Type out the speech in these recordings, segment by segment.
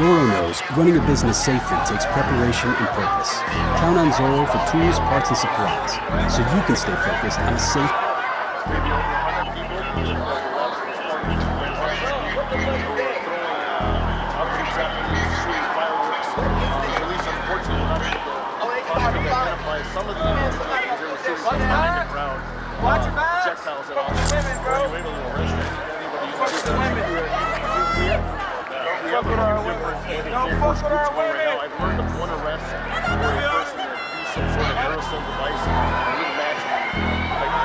Zorro knows running a business safely takes preparation and purpose. Count on Zorro for tools, parts, and supplies, so you can stay focused on a safe... Maybe over 100 people that were watching this party went objects at me, shooting fireworks. Police, unfortunately, were not able to identify some of the individuals because they were shooting from behind the crowd. Projectiles at us. Were you able to arrest anybody using we have a few different force groups going right now. I've learned of one arrest for a person that used some sort of aerosol device. I would imagine like a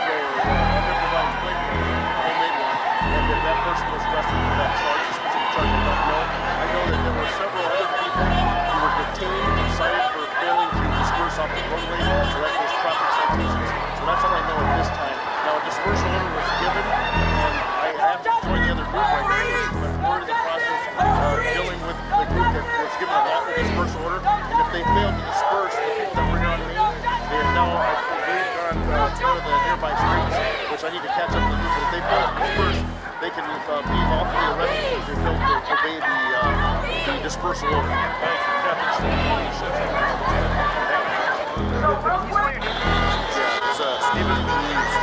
flamethrower, improvised flamethrower, homemade one, and that person was arrested for that charge, a specific charge I don't know. I know that there were several other people who were detained and cited for failing to disperse off the roadway, so that was traffic citations. So that's all I know at this time. Now a dispersal order was given, and I have to join the other group right now, but we're in the process of dealing with the group that was given a lawful dispersal order, and if they fail to disperse the people that were here on Main, they have now gone to one of the nearby streets, which I need to catch up to the group, but if they fail to disperse, they can be lawfully arrested because they failed to obey the dispersal order. Thank you, Captain it's Stephen Ruiz.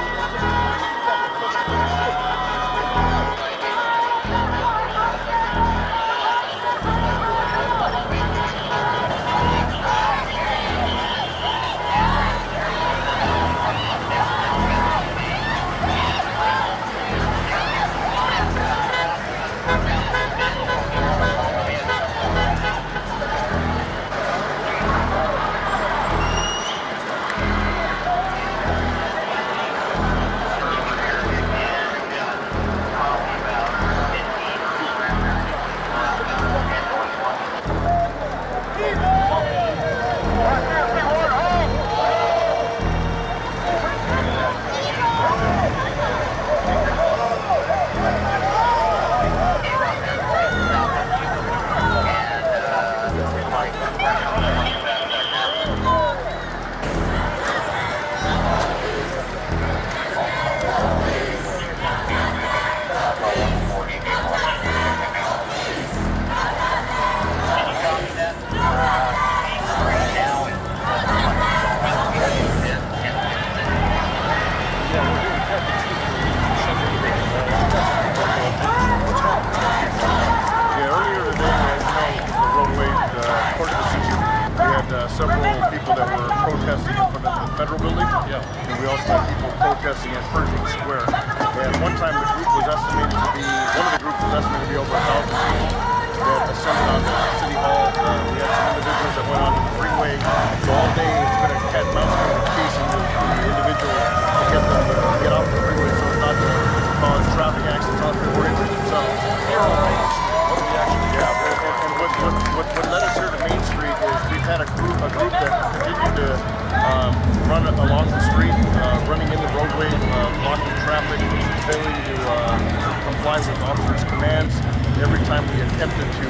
Several people that were protesting in front of the federal building, and we also had people protesting at Pershing Square. And one time the group was estimated to be, one of the groups was estimated to be over 1,000 people that assembled on City Hall. We had some individuals that went onto the freeway. So all day it's been a cat and mouse game of chasing the individuals to get them to get off the freeway so as not to cause traffic accidents on or injure themselves. What led us here to Main Street is we've had a group that continued to run along the street, running in the roadway, blocking traffic, failing to comply with officers' commands. Every time we attempted to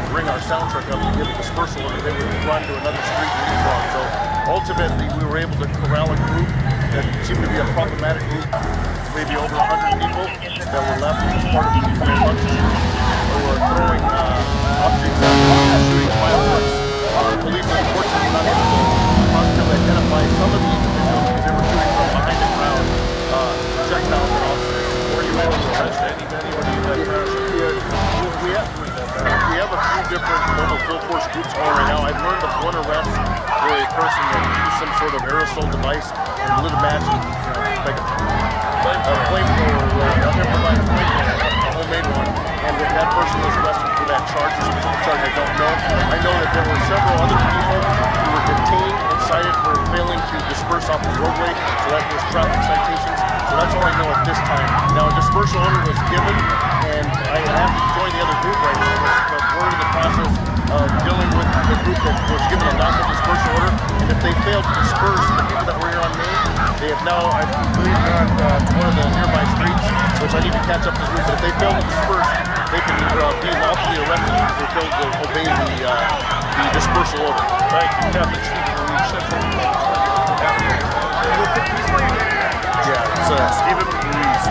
bring our sound truck up to give a dispersal order, they would run to another street and leave on. So ultimately, we were able to corral a group that seemed to be a problematic group, maybe over 100 people that were left as part of the luncheon. They were throwing objects at us, shooting fireworks. Police, unfortunately, were not able to positively identify some of the individuals because they were shooting from behind the crowd, projectiles at officers. Were you able to arrest anybody or do you have we have a few different mobile field force groups going right now. I've learned of one arrest for a person that used some sort of aerosol device, and you would imagine like a flamethrower, improvised flamethrower, a homemade one, and that person was arrested for that charge. A specific charge I don't know. I know that there were several other people who were detained and cited for failing to disperse off the roadway, so that was traffic citations. So that's all I know at this time. Now a dispersal order was given, and I have to join the other group right now, but we're in the process of dealing with the group that was given a lawful dispersal order, and if they fail to disperse the people that were here on Main, they have now, I believe, gone to one of the nearby streets, which I need to catch up to the group, but if they fail to disperse, they can be lawfully arrested because they failed to obey the dispersal order. Thank you, Captain it's Stephen Ruiz.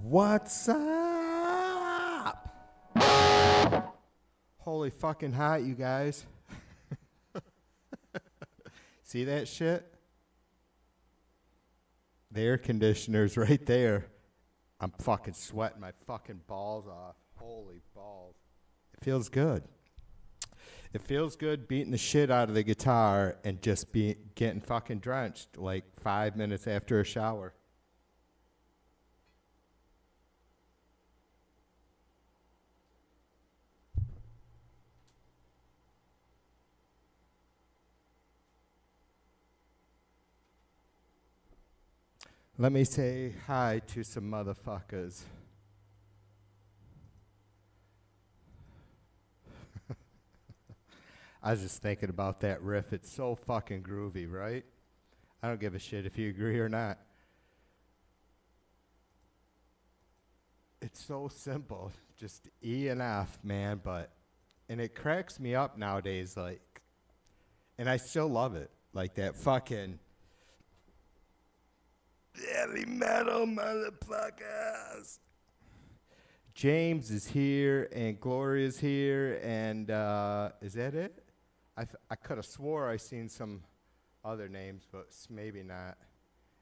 What's up? Holy fucking hot, you guys. See that shit? The air conditioner's right there. I'm fucking sweating my fucking balls off. Holy balls. It feels good. It feels good beating the shit out of the guitar and just getting fucking drenched like 5 minutes after a shower. Let me say hi to some motherfuckers. I was just thinking about that riff. It's so fucking groovy, right? I don't give a shit if you agree or not. It's so simple. Just E and F, man, and it cracks me up nowadays, like, and I still love it. Like that fucking heavy metal motherfuckers. James is here and Gloria's here and is that it? I could have swore I seen some other names, but maybe not.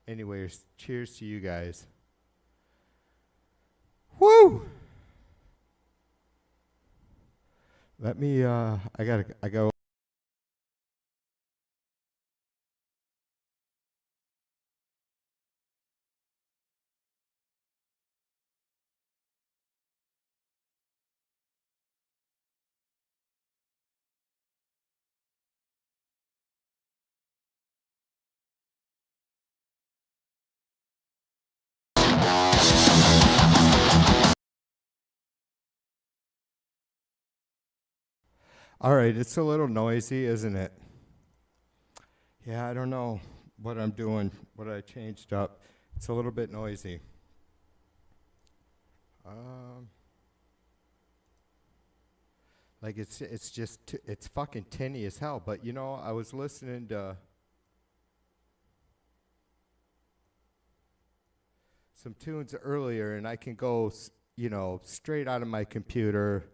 Anyways, cheers to you guys. Woo! Let me I go. All right, it's a little noisy, isn't it? Yeah, I don't know what I'm doing, what I changed up. It's a little bit noisy. Like it's just it's fucking tinny as hell. But you know, I was listening to some tunes earlier, and I can go, you know, straight out of my computer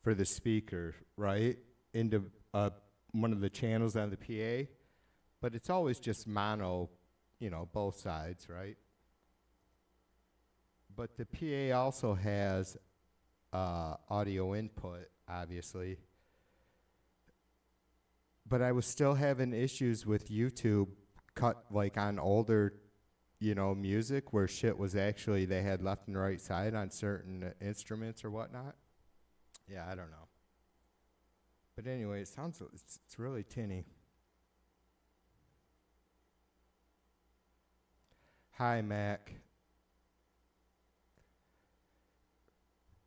for the speaker, right, into one of the channels on the PA, but it's always just mono, you know, both sides, right? But the PA also has audio input, obviously. But I was still having issues with YouTube cut, like on older, you know, music where shit was actually, they had left and right side on certain instruments or whatnot. Yeah, I don't know. But anyway, it's really tinny. Hi, Mac.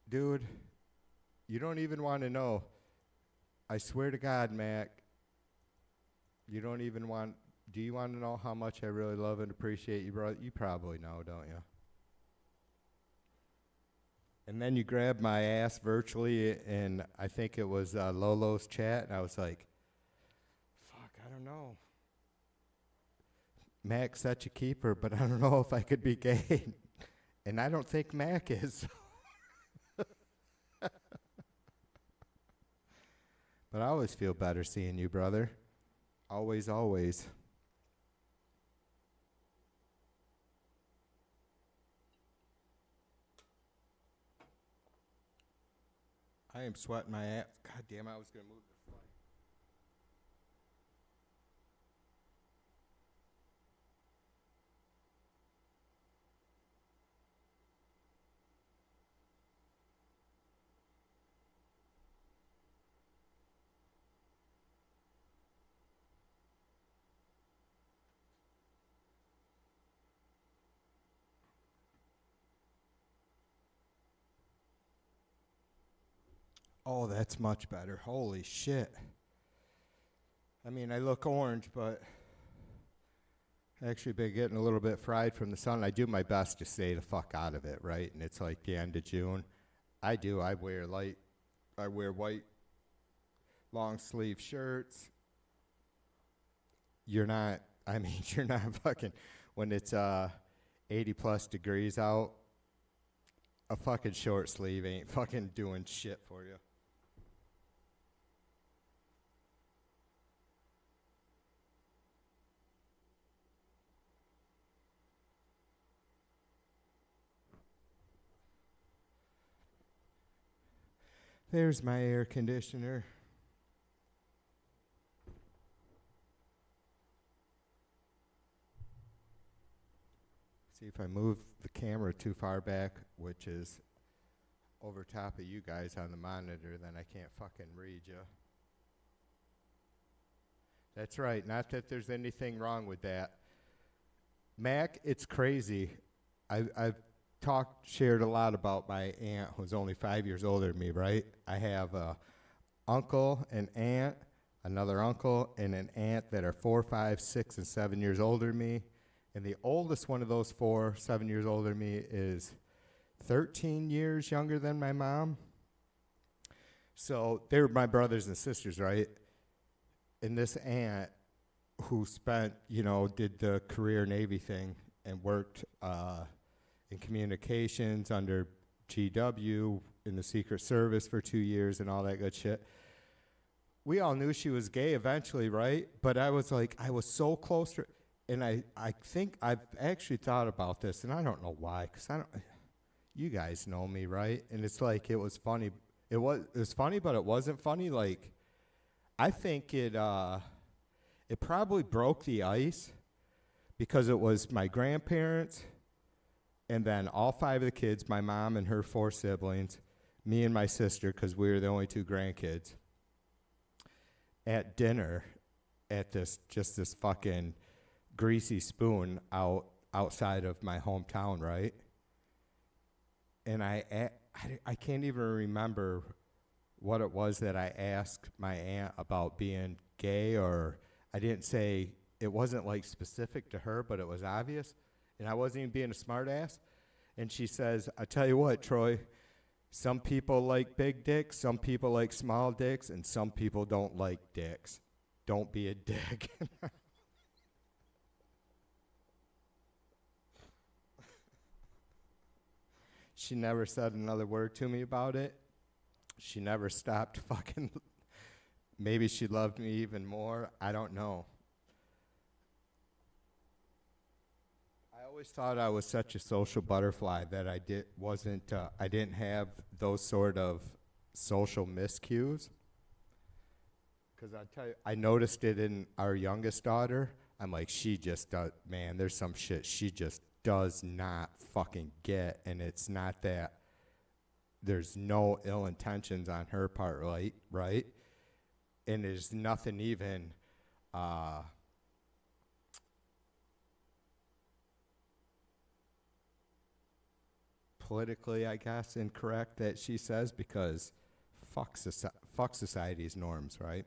Dude, you don't even want to know. I swear to God, Mac, you don't even want, do you want to know how much I really love and appreciate you, bro? You probably know, don't you? And then you grabbed my ass virtually, and I think it was Lolo's chat, and I was like, fuck, I don't know. Mac's such a keeper, but I don't know if I could be gay. And I don't think Mac is. But I always feel better seeing you, brother. Always, always. I am sweating my ass. God damn, I was going to move the flight. Oh, that's much better. Holy shit. I mean, I look orange, but I actually been getting a little bit fried from the sun. I do my best to stay the fuck out of it, right? And it's like the end of June. I do. I wear white long sleeve shirts. You're not, I mean, you're not fucking, when it's 80 plus degrees out, a fucking short sleeve ain't fucking doing shit for you. There's my air conditioner. See if I move the camera too far back, which is over top of you guys on the monitor, then I can't fucking read you. That's right, not that there's anything wrong with that. Mac, it's crazy. I've shared a lot about my aunt who's only 5 years older than me, right? I have a uncle, an aunt, another uncle, and an aunt that are 4, 5, 6, and 7 years older than me. And the oldest one of those 4, 7 years older than me is 13 years younger than my mom. So they were my brothers and sisters, right? And this aunt who spent, did the career Navy thing and worked in communications under GW in the Secret Service for 2 years and all that good shit. We all knew she was gay eventually, right? But I was so close to her. And I think I've actually thought about this, and I don't know why, because you guys know me, right? And it's like, it was funny. It was funny, but it wasn't funny. Like, I think it probably broke the ice because it was my grandparents, and then all 5 of the kids, my mom and her 4 siblings, me and my sister, because we were the only 2 grandkids, at dinner at this fucking Greasy Spoon outside of my hometown, right? And I can't even remember what it was that I asked my aunt about being gay, or I didn't say, it wasn't like specific to her, but it was obvious, and I wasn't even being a smart ass. And she says, I tell you what, Troy, some people like big dicks, some people like small dicks, and some people don't like dicks. Don't be a dick. She never said another word to me about it. She never stopped fucking. Maybe she loved me even more. I don't know. I always thought I was such a social butterfly that I didn't have those sort of social miscues. Because I tell you, I noticed it in our youngest daughter. I'm like, she just does, man, there's some shit she just does not fucking get, and it's not that there's no ill intentions on her part, right? And there's nothing even politically, I guess, incorrect that she says, because fuck society's norms, right?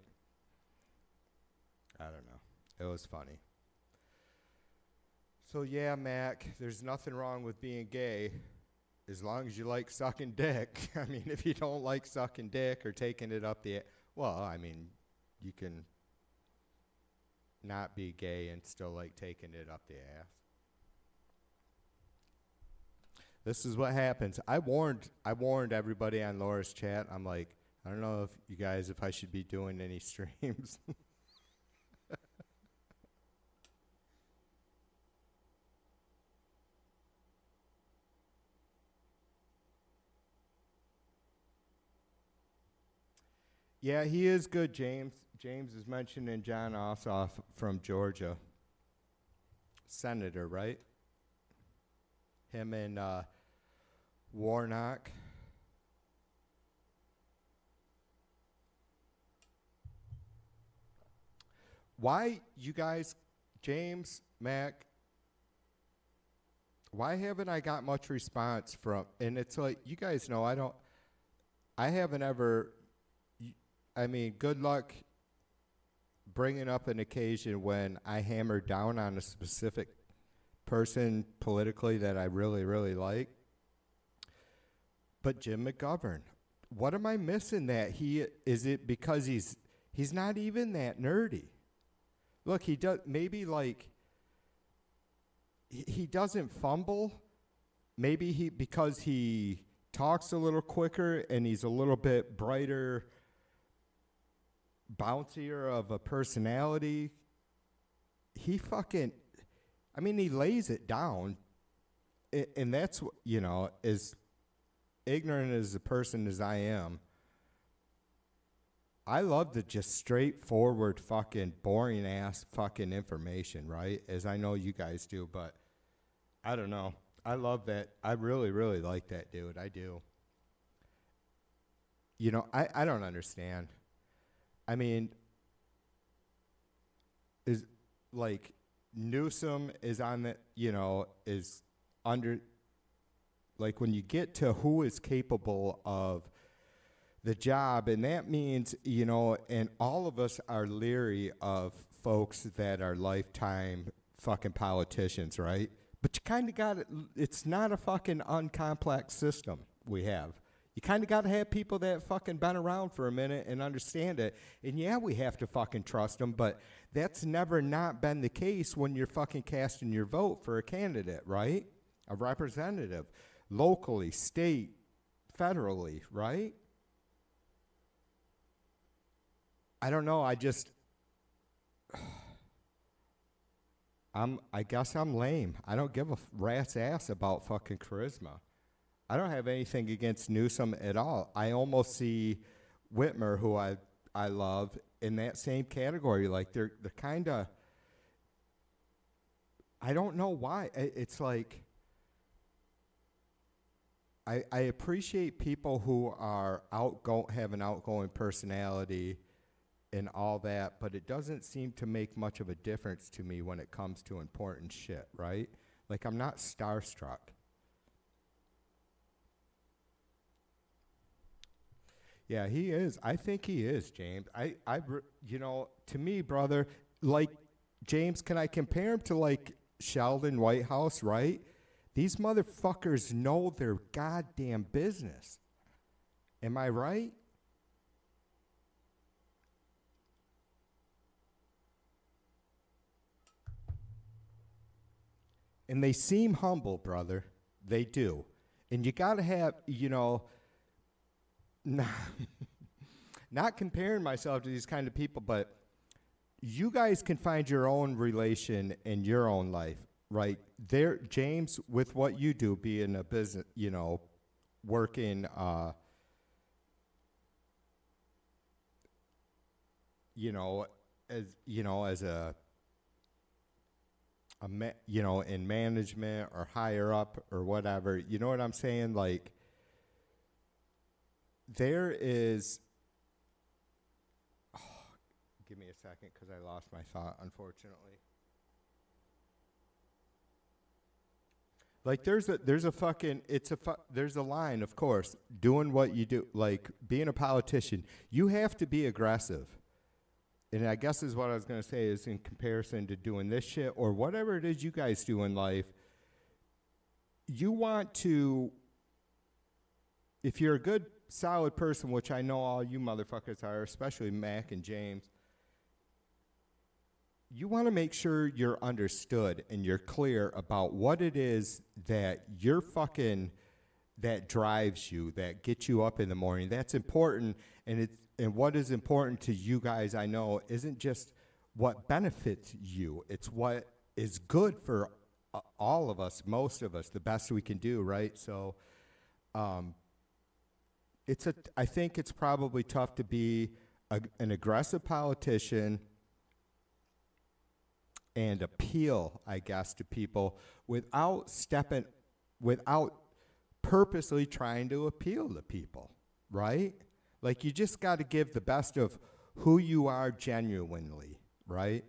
I don't know. It was funny. So yeah, Mac, there's nothing wrong with being gay as long as you like sucking dick. I mean, if you don't like sucking dick or taking it up the well, I mean, you can not be gay and still like taking it up the ass. This is what happens. I warned everybody on Laura's chat. I'm like, I don't know if I should be doing any streams. Yeah, he is good, James. James is mentioned in John Ossoff from Georgia. Senator, right? Him and Warnock. Why, you guys, James, Mac, why haven't I got much response from, and it's like, you guys know, I haven't ever, I mean, good luck bringing up an occasion when I hammer down on a specific person politically that I really, really like. But Jim McGovern, what am I missing that is it because he's not even that nerdy? Look, he does, maybe like, he doesn't fumble. Maybe because he talks a little quicker and he's a little bit brighter, bouncier of a personality. He lays it down. And that's, as ignorant as a person as I am, I love the just straightforward fucking boring ass fucking information, right? As I know you guys do, but I don't know. I love that. I really, really like that dude. I do. I don't understand. I mean, is like Newsom is on the, is under, like when you get to who is capable of the job, and that means, and all of us are leery of folks that are lifetime fucking politicians, right? But you kind of got it. It's not a fucking uncomplex system we have. You kind of got to have people that fucking been around for a minute and understand it. And yeah, we have to fucking trust them, but that's never not been the case when you're fucking casting your vote for a candidate, right? A representative, locally, state, federally, right? I don't know. I guess I'm lame. I don't give a rat's ass about fucking charisma. I don't have anything against Newsom at all. I almost see Whitmer, who I love, in that same category. Like they're kind of, I don't know why. It's like, I appreciate people who are have an outgoing personality and all that, but it doesn't seem to make much of a difference to me when it comes to important shit, right? Like, I'm not starstruck. Yeah, he is. I think he is, James. To me, brother, like, James, can I compare him to, like, Sheldon Whitehouse, right? These motherfuckers know their goddamn business. Am I right? And they seem humble, brother. They do. And you got to have, not comparing myself to these kind of people, but you guys can find your own relation in your own life, right? There, James, with what you do, being a business, working, as a in management or higher up or whatever, you know what I'm saying? Like, there is, give me a second because I lost my thought, unfortunately. Like, there's a line, of course, doing what you do, like being a politician, you have to be aggressive. And I guess is what I was going to say is in comparison to doing this shit or whatever it is you guys do in life, you want to, if you're a good, solid person, which I know all you motherfuckers are, especially Mac and James, you want to make sure you're understood and you're clear about what it is that you're fucking, that drives you, that gets you up in the morning. That's important, and what is important to you guys, I know, isn't just what benefits you. It's what is good for all of us, most of us, the best we can do, right? So I think it's probably tough to be an aggressive politician and appeal, I guess, to people without purposely trying to appeal to people, right? Like, you just got to give the best of who you are genuinely, right?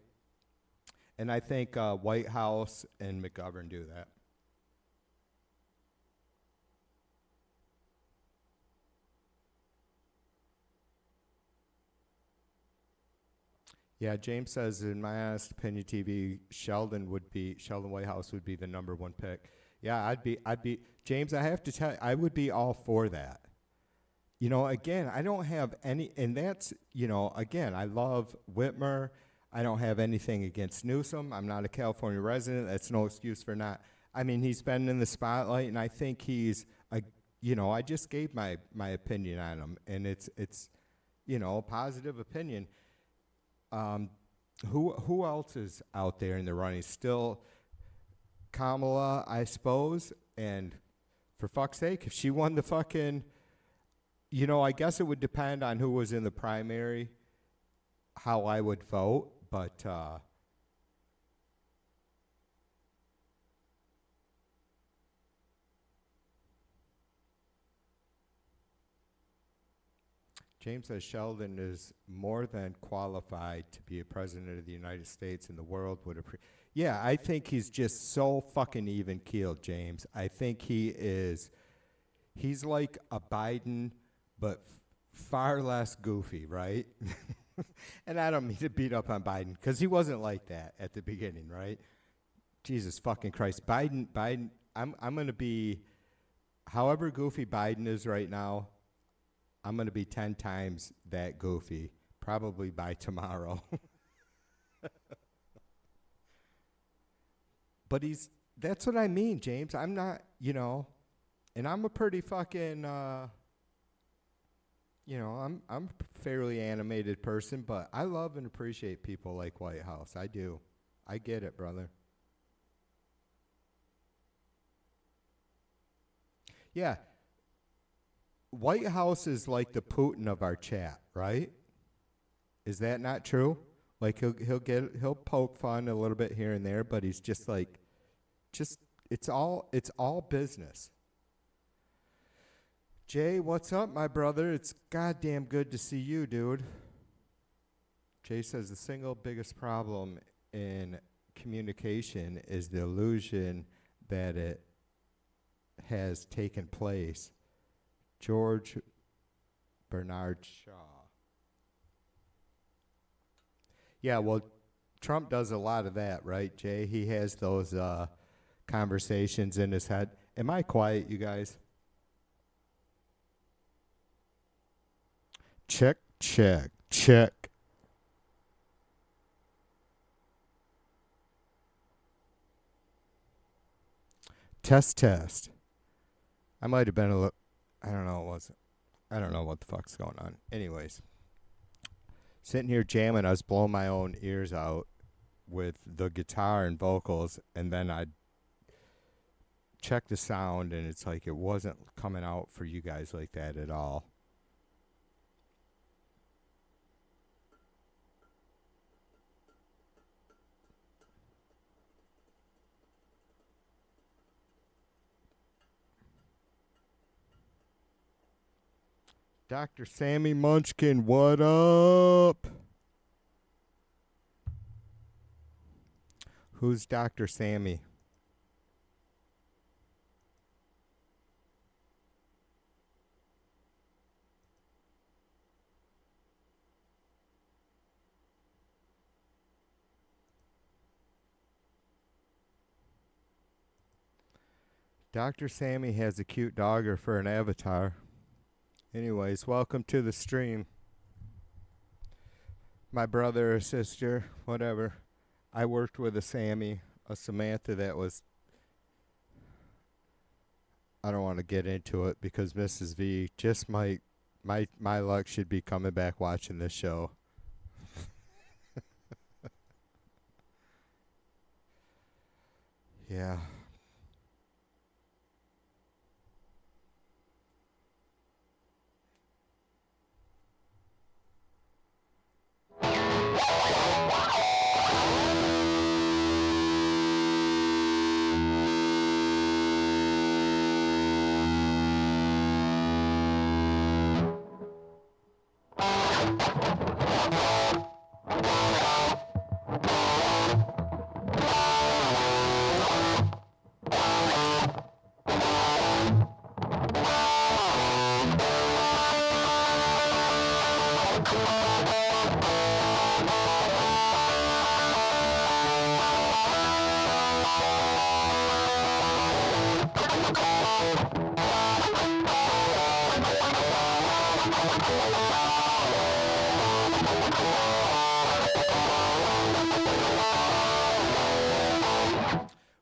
And I think Whitehouse and McGovern do that. Yeah, James says, in my honest opinion, TV, Sheldon Whitehouse would be the number one pick. Yeah, I'd be, James, I have to tell you, I would be all for that. Again, I don't have any, and that's, again, I love Whitmer. I don't have anything against Newsom. I'm not a California resident. That's no excuse for not. I mean, he's been in the spotlight, and I think he's I just gave my opinion on him, and it's a positive opinion. Who else is out there in the running? Still Kamala, I suppose. And for fuck's sake, if she won the fucking, I guess it would depend on who was in the primary, how I would vote. But James says Sheldon is more than qualified to be a president of the United States, and the world would appreciate. Yeah, I think he's just so fucking even-keeled, James. I think he's like a Biden, but far less goofy, right? And I don't mean to beat up on Biden, because he wasn't like that at the beginning, right? Jesus fucking Christ. Biden, I'm going to be, however goofy Biden is right now, I'm going to be 10 times that goofy, probably by tomorrow. But that's what I mean, James. I'm not, and I'm a pretty fucking, I'm a fairly animated person, but I love and appreciate people like Whitehouse. I do. I get it, brother. Yeah. Whitehouse is like the Putin of our chat, right? Is that not true? Like he'll poke fun a little bit here and there, but he's just like, it's all business. Jay, what's up, my brother? It's goddamn good to see you, dude. Jay says the single biggest problem in communication is the illusion that it has taken place. George Bernard Shaw. Yeah, well, Trump does a lot of that, right, Jay? He has those conversations in his head. Am I quiet, you guys? Check, check, check. Test, test. I might have been a little, I don't know what the fuck's going on. Anyways, sitting here jamming, I was blowing my own ears out with the guitar and vocals, and then I'd check the sound, and it's like it wasn't coming out for you guys like that at all. Dr. Sammy Munchkin, what up? Who's Dr. Sammy? Dr. Sammy has a cute dogger for an avatar. Anyways, welcome to the stream. My brother or sister, whatever. I worked with a Sammy, a Samantha that was, I don't want to get into it because Mrs. V just my luck should be coming back watching this show. Yeah.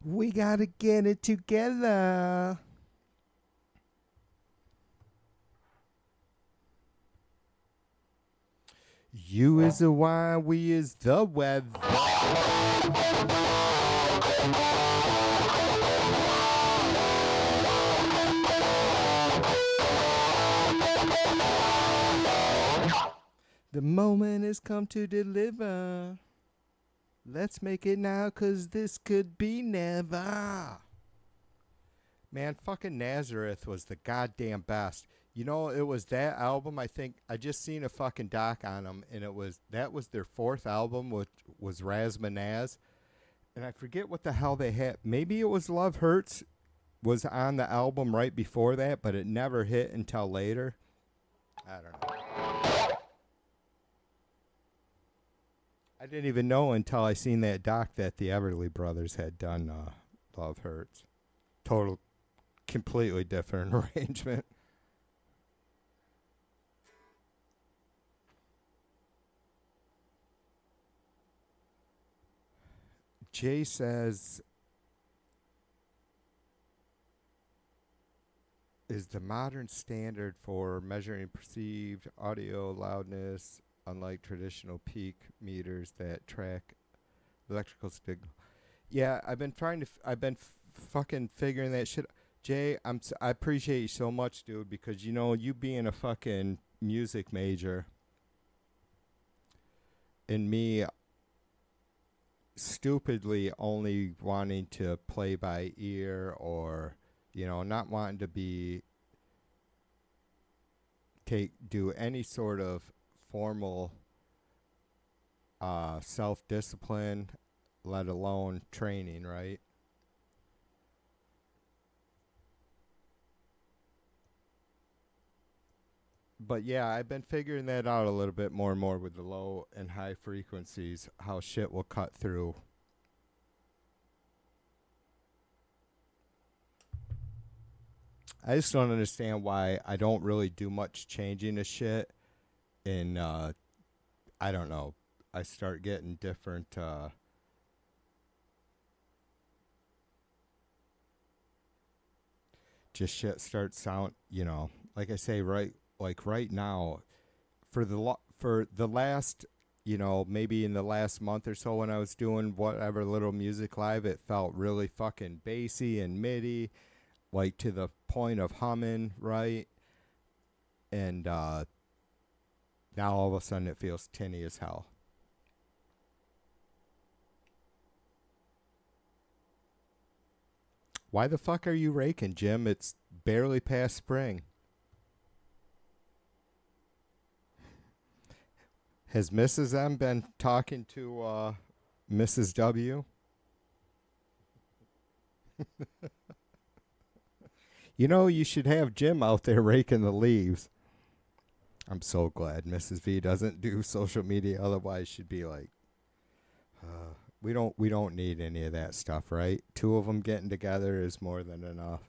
We gotta get it together. You is the wine, we is the weather. The moment has come to deliver. Let's make it now, 'cause this could be never. Man, fucking Nazareth was the goddamn best. You know, it was that album, I think, I just seen a fucking doc on them, and that was their fourth album, which was Razmanaz. And I forget what the hell they had. Maybe it was Love Hurts was on the album right before that, but it never hit until later. I don't know. I didn't even know until I seen that doc that the Everly Brothers had done Love Hurts. Completely different arrangement. Jay says, is the modern standard for measuring perceived audio loudness, unlike traditional peak meters that track electrical signal. Yeah, I've been fucking figuring that shit. Jay, I appreciate you so much, dude, because, you know, you being a fucking music major and me stupidly only wanting to play by ear, or, you know, not wanting to do any sort of formal self-discipline, let alone training, right? But yeah, I've been figuring that out a little bit more and more with the low and high frequencies, how shit will cut through. I just don't understand why I don't really do much changing of shit. And I don't know. I start getting different just shit starts sound, you know, like I say, right now, for the last, you know, maybe in the last month or so when I was doing whatever little music live, it felt really fucking bassy and MIDI, like to the point of humming, right? And now all of a sudden it feels tinny as hell. Why the fuck are you raking, Jim? It's barely past spring. Has Mrs. M been talking to Mrs. W? You know, you should have Jim out there raking the leaves. I'm so glad Mrs. V doesn't do social media. Otherwise, she'd be like, we don't need any of that stuff, right? Two of them getting together is more than enough.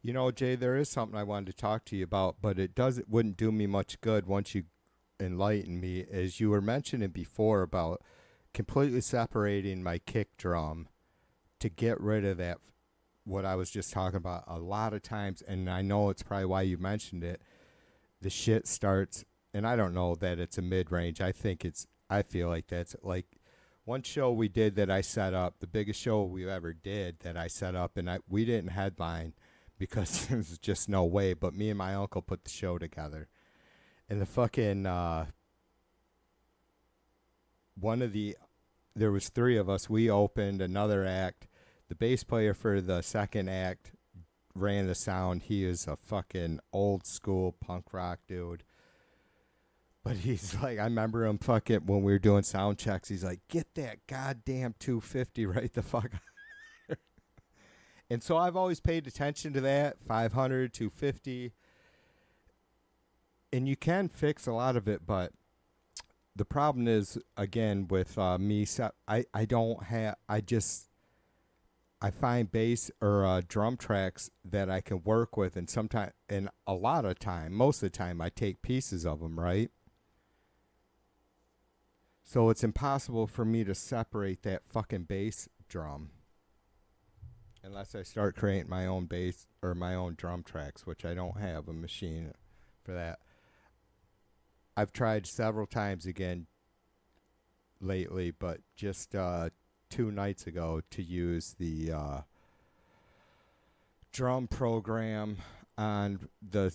You know, Jay, there is something I wanted to talk to you about, but it wouldn't do me much good once you enlighten me. As you were mentioning before about completely separating my kick drum to get rid of that, what I was just talking about a lot of times, and I know it's probably why you mentioned it, the shit starts, and I don't know that it's a mid-range. I feel like that's like one show we did that I set up, the biggest show we ever did that I set up, and we didn't headline because there's just no way, but me and my uncle put the show together. And the fucking, there was three of us. We opened another act. The bass player for the second act ran the sound. He is a fucking old school punk rock dude. But he's like, I remember him fucking, when we were doing sound checks, he's like, get that goddamn 250 right the fuck out. And so I've always paid attention to that, 500, 250. And you can fix a lot of it, but the problem is, again, with me, I find bass or drum tracks that I can work with, and sometimes, and a lot of time, most of the time, I take pieces of them, right? So it's impossible for me to separate that fucking bass drum unless I start creating my own bass or my own drum tracks, which I don't have a machine for that. I've tried several times again lately, but just 2 nights ago to use the drum program on the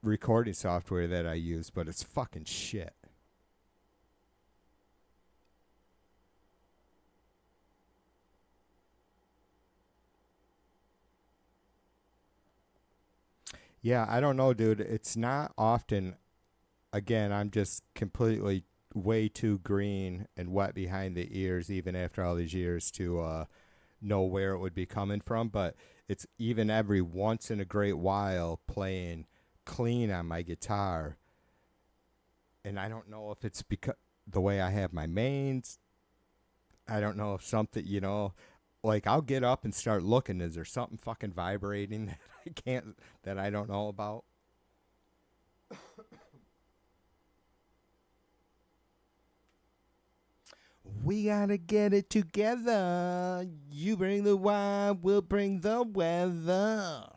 recording software that I use, but it's fucking shit. Yeah, I don't know, dude. It's not often. Again, I'm just completely way too green and wet behind the ears, even after all these years, to know where it would be coming from. But it's even every once in a great while playing clean on my guitar. And I don't know if it's because the way I have my mains. I don't know if something, you know, like I'll get up and start looking. Is there something fucking vibrating that I don't know about? We gotta get it together. You bring the wine, we'll bring the weather.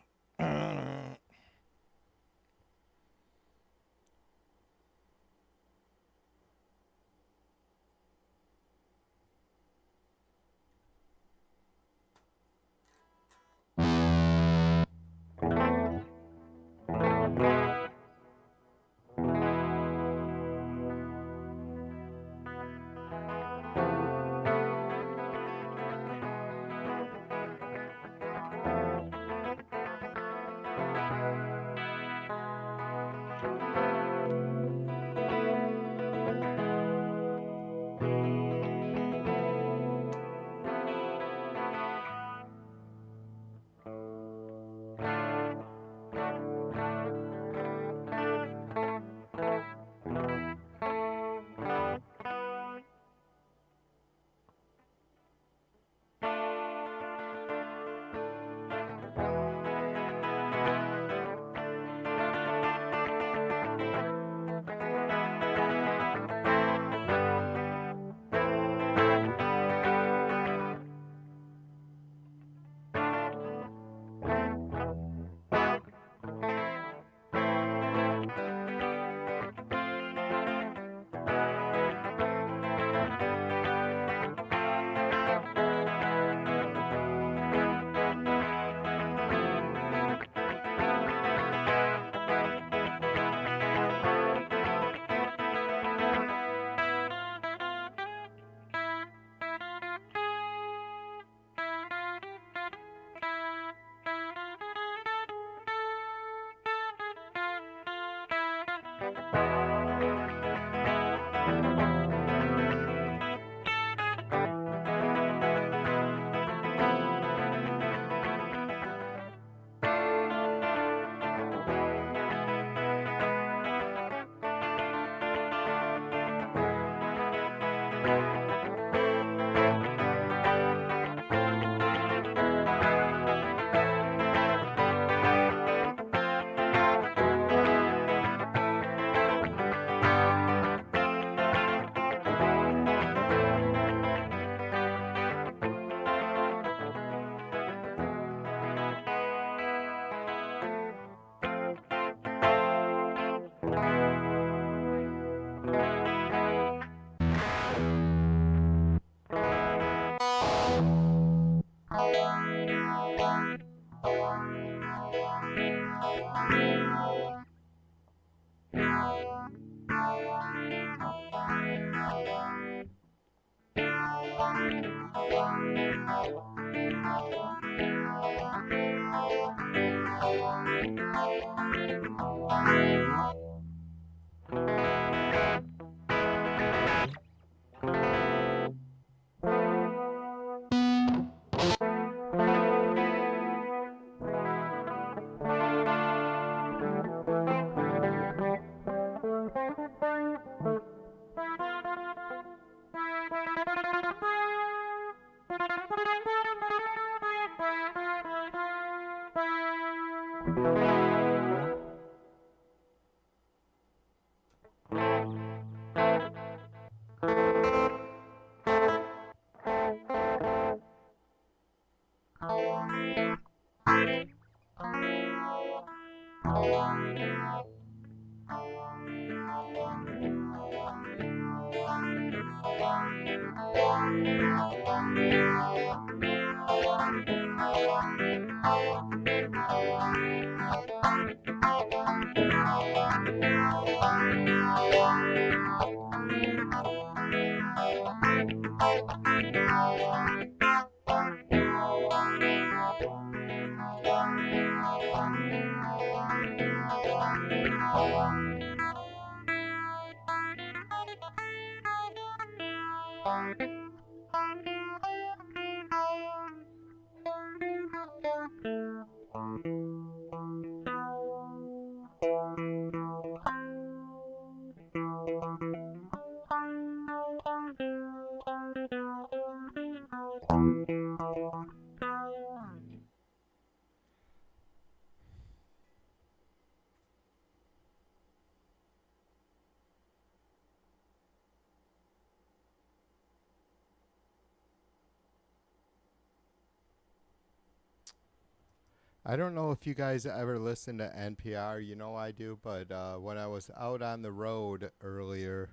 I don't know if you guys ever listen to NPR. You know I do, but when I was out on the road earlier,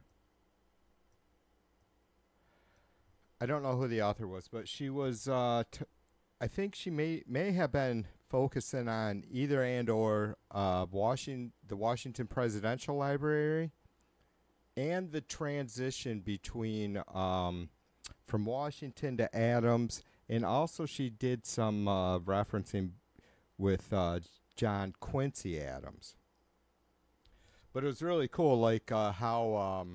I don't know who the author was, but she was. I think she may have been focusing on either and or the Washington Presidential Library, and the transition between from Washington to Adams, and also she did some referencing with John Quincy Adams. But it was really cool, like how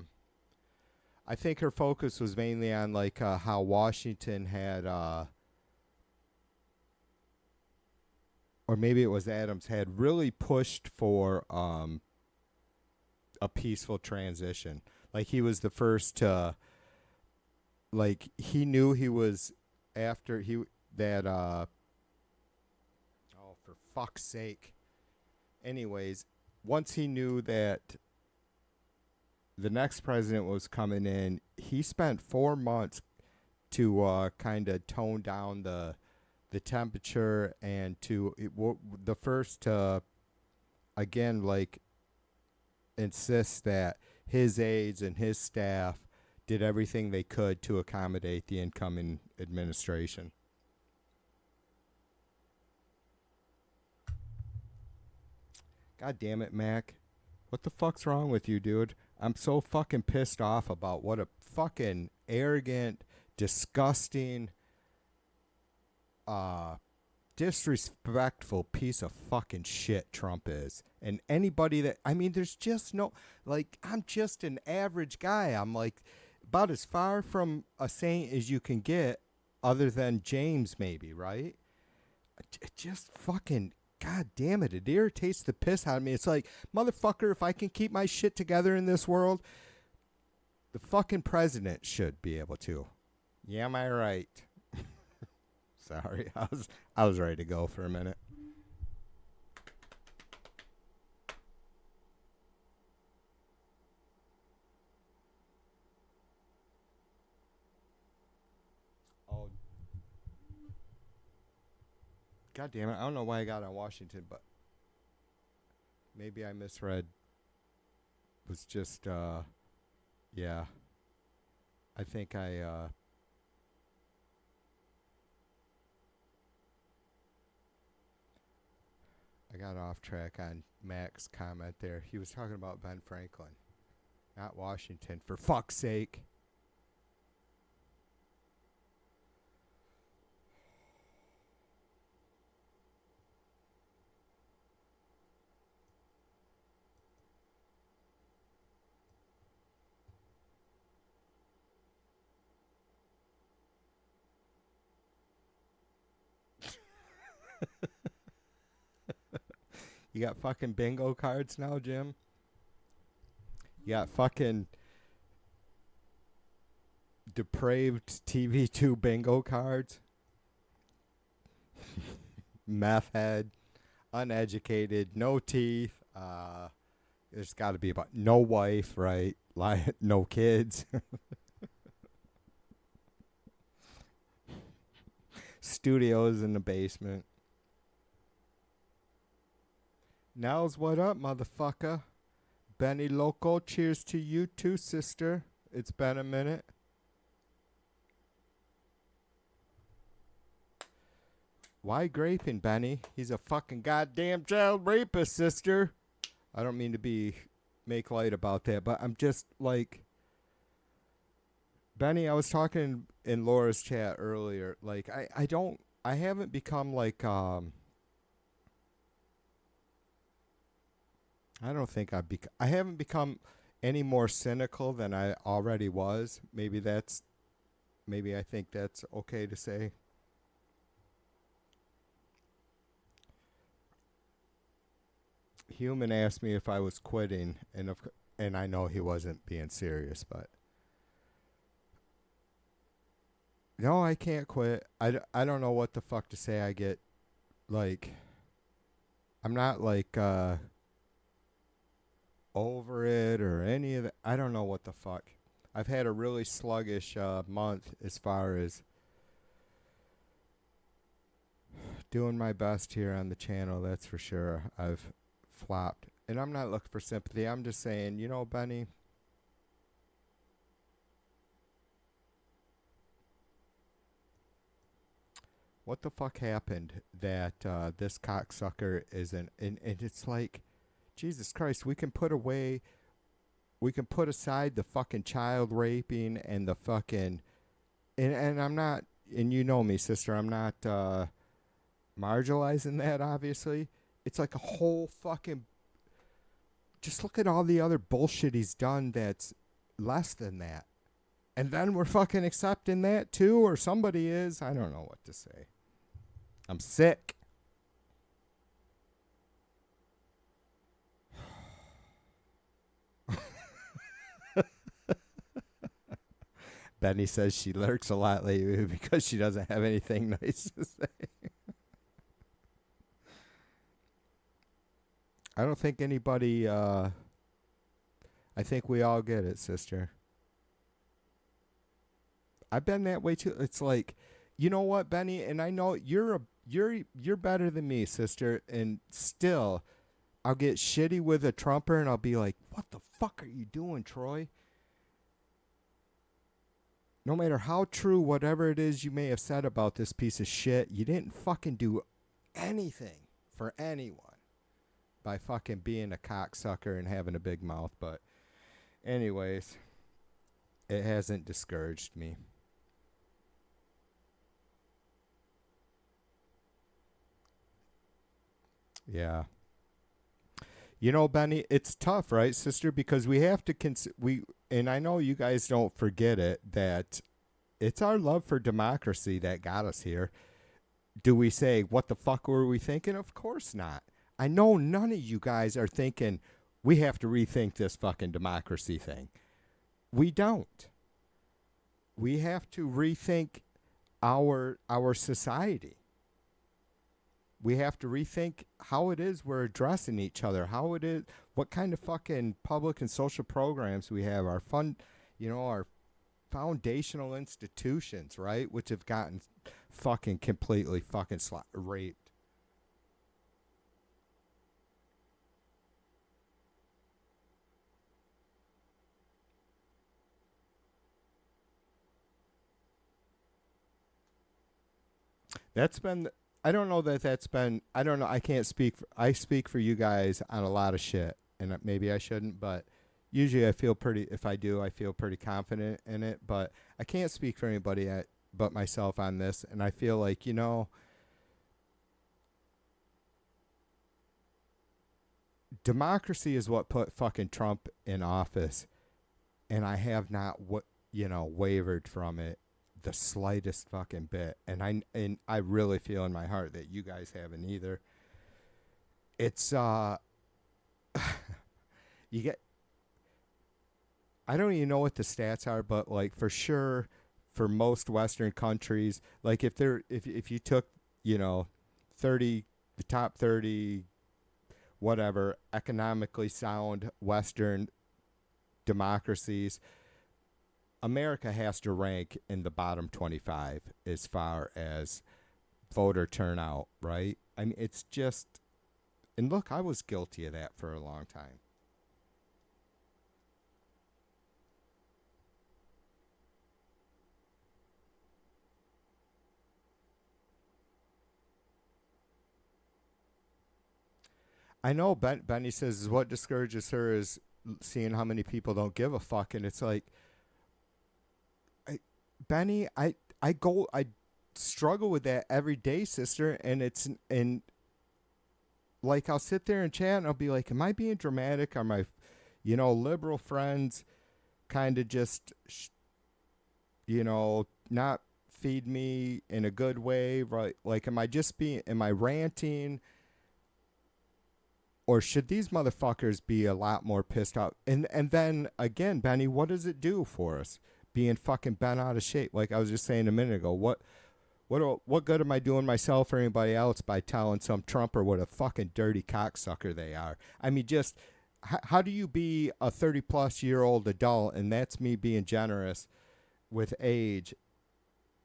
I think her focus was mainly on like how Washington had, or maybe it was Adams, had really pushed for a peaceful transition. Like he was the first to, like he knew he was after he that for fuck's sake. Anyways, once he knew that the next president was coming in, he spent 4 months to kind of tone down the temperature and the first to again like insist that his aides and his staff did everything they could to accommodate the incoming administration. God damn it, Mac. What the fuck's wrong with you, dude? I'm so fucking pissed off about what a fucking arrogant, disgusting, disrespectful piece of fucking shit Trump is. And anybody that, I mean, there's just no, like, I'm just an average guy. I'm like about as far from a saint as you can get, other than James maybe, right? It just fucking, God damn it, it irritates the piss out of me. It's like, motherfucker, if I can keep my shit together in this world, the fucking president should be able to. Yeah, am I right? Sorry, I was ready to go for a minute. Oh, God damn it! I don't know why I got on Washington, but maybe I misread. Was just yeah. I think I got off track on Mac's comment there. He was talking about Ben Franklin, not Washington, for fuck's sake. You got fucking bingo cards now, Jim? You got fucking depraved TV2 bingo cards? Meth head, uneducated, no teeth. There's got to be about no wife, right? No kids. Studios in the basement. Now's what up, motherfucker. Benny Loco, cheers to you too, sister. It's been a minute. Why graping, Benny? He's a fucking goddamn child rapist, sister. I don't mean to make light about that, but I'm just like, Benny, I was talking in Laura's chat earlier. Like, I haven't become like, I haven't become any more cynical than I already was. Maybe that's maybe I think that's okay to say. Human asked me if I was quitting, and I know he wasn't being serious, but no, I can't quit. I don't know what the fuck to say. I get like, I'm not like over it or any of that. I don't know what the fuck. I've had a really sluggish month as far as doing my best here on the channel, that's for sure. I've flopped. And I'm not looking for sympathy. I'm just saying, you know, Benny, what the fuck happened that this cocksucker isn't... And it's like, Jesus Christ, we can put aside the fucking child raping and the fucking... And I'm not... And you know me, sister, I'm not marginalizing that, obviously. It's like a whole fucking... Just look at all the other bullshit he's done that's less than that. And then we're fucking accepting that too, or somebody is. I don't know what to say. I'm sick. Benny says she lurks a lot lately because she doesn't have anything nice to say. I don't think anybody, I think we all get it, sister. I've been that way too. It's like, you know what, Benny, and I know you're better than me, sister, and still I'll get shitty with a Trumper and I'll be like, what the fuck are you doing, Troy? No matter how true whatever it is you may have said about this piece of shit, you didn't fucking do anything for anyone by fucking being a cocksucker and having a big mouth. But anyways, it hasn't discouraged me. Yeah. You know, Benny, it's tough, right, sister? Because we have to and I know you guys don't forget it, that it's our love for democracy that got us here. Do we say, what the fuck were we thinking? Of course not. I know none of you guys are thinking, we have to rethink this fucking democracy thing. We don't. We have to rethink our society. We have to rethink how it is we're addressing each other, how it is, what kind of fucking public and social programs we have, our our foundational institutions, right, which have gotten fucking completely fucking raped. That's been... I don't know that that's been... I don't know. I can't speak... I speak for you guys on a lot of shit, and maybe I shouldn't, but usually I feel pretty... If I do, I feel pretty confident in it, but I can't speak for anybody but myself on this, and I feel like, you know... Democracy is what put fucking Trump in office, and I have not, wavered from it the slightest fucking bit, and I really feel in my heart that you guys haven't either. It's you get... I don't even know what the stats are, but like for sure, for most Western countries, like if you took, 30, the top 30, whatever, economically sound Western democracies, America has to rank in the bottom 25 as far as voter turnout, right? I mean, it's just... And look, I was guilty of that for a long time. I know Benny says what discourages her is seeing how many people don't give a fuck, and it's like... Benny, I struggle with that every day, sister, and like I'll sit there and chat and I'll be like, am I being dramatic? Are my, liberal friends kind of just, not feed me in a good way, right? Like, am I ranting? Or should these motherfuckers be a lot more pissed off? And then again, Benny, what does it do for us being fucking bent out of shape? Like I was just saying a minute ago, what good am I doing myself or anybody else by telling some Trumper what a fucking dirty cocksucker they are? I mean, just how do you be a 30-plus-year-old adult, and that's me being generous with age,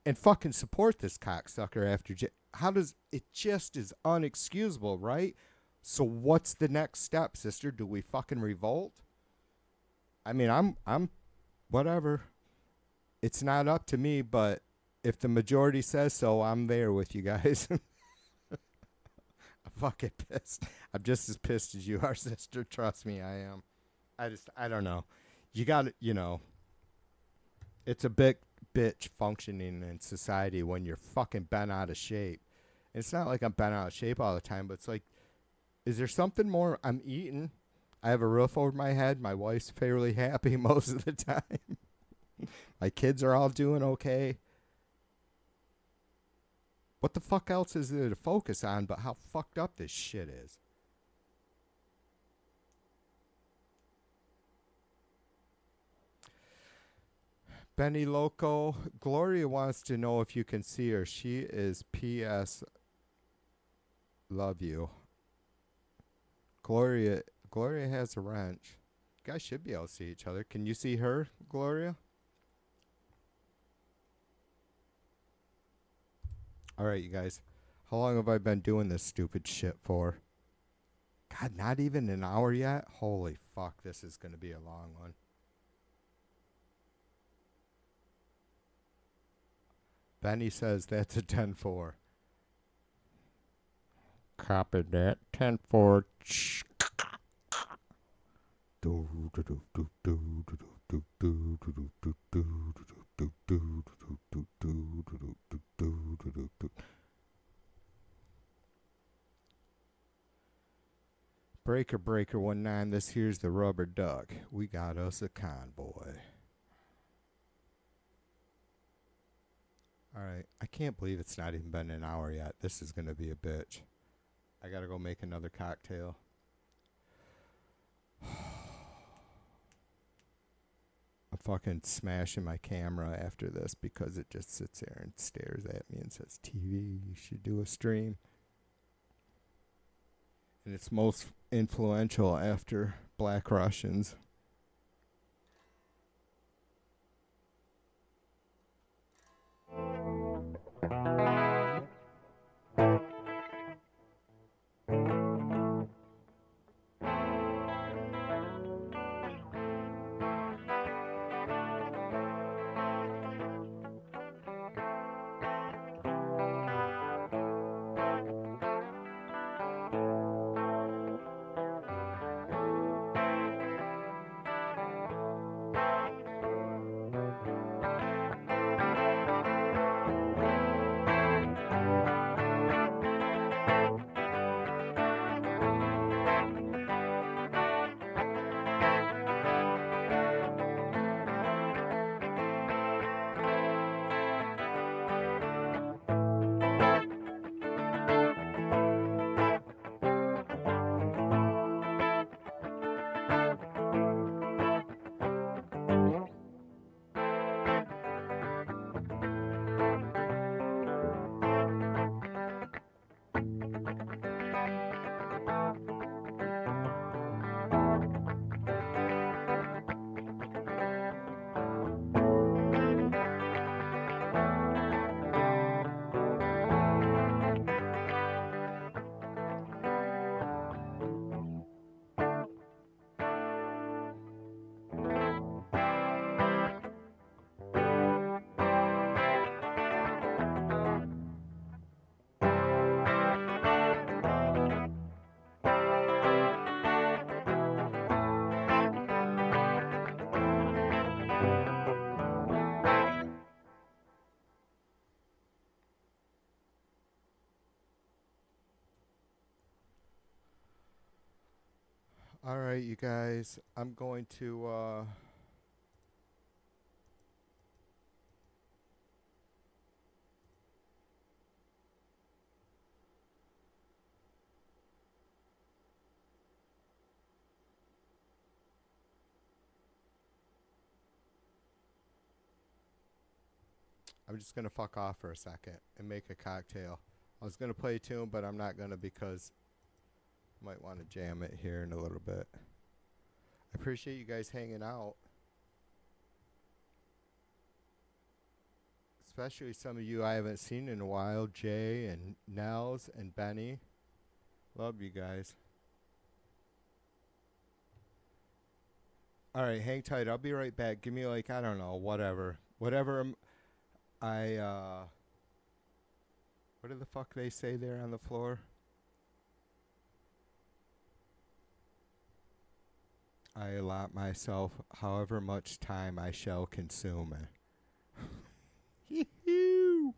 and fucking support this cocksucker after? How does it just is unexcusable, right? So what's the next step, sister? Do we fucking revolt? I mean, I'm whatever. It's not up to me, but if the majority says so, I'm there with you guys. I'm fucking pissed. I'm just as pissed as you are, sister. Trust me, I am. I don't know. You got to, it's a big bitch functioning in society when you're fucking bent out of shape. And it's not like I'm bent out of shape all the time, but it's like, is there something more? I'm eating. I have a roof over my head. My wife's fairly happy most of the time. My kids are all doing okay. What the fuck else is there to focus on but how fucked up this shit is? Benny Loco, Gloria wants to know if you can see her. She is P.S. Love you. Gloria has a wrench. You guys should be able to see each other. Can you see her, Gloria? All right, you guys. How long have I been doing this stupid shit for? God, not even an hour yet? Holy fuck, this is going to be a long one. Benny says that's a 10-4. Copy that. 10-4. Breaker 19, this here's the rubber duck. We got us a convoy. Alright, I can't believe it's not even been an hour yet. This is gonna be a bitch. I gotta go make another cocktail. I'm fucking smashing my camera after this because it just sits there and stares at me and says, TV, you should do a stream. And it's most influential after Black Russians. All right, you guys, I'm going to I'm just gonna fuck off for a second and make a cocktail. I was gonna play a tune, but I'm not gonna because I might want to jam it here in a little bit. I appreciate you guys hanging out. Especially some of you I haven't seen in a while. Jay and Nels and Benny. Love you guys. Alright, hang tight. I'll be right back. Give me like, I don't know, whatever. Whatever what do the fuck they say there on the floor? I allot myself however much time I shall consume. Hee-hoo!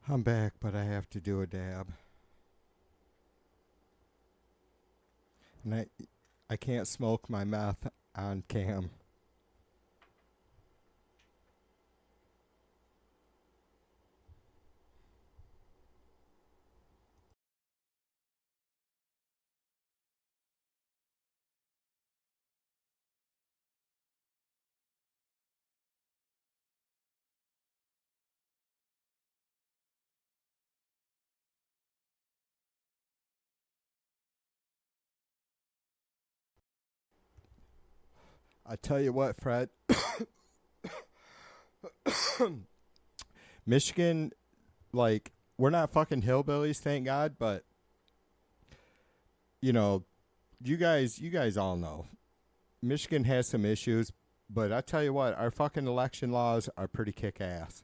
I'm back, but I have to do a dab. And I can't smoke my meth on cam. I tell you what, Fred. Michigan, like, we're not fucking hillbillies, thank God, but you know, you guys all know. Michigan has some issues, but I tell you what, our fucking election laws are pretty kick ass.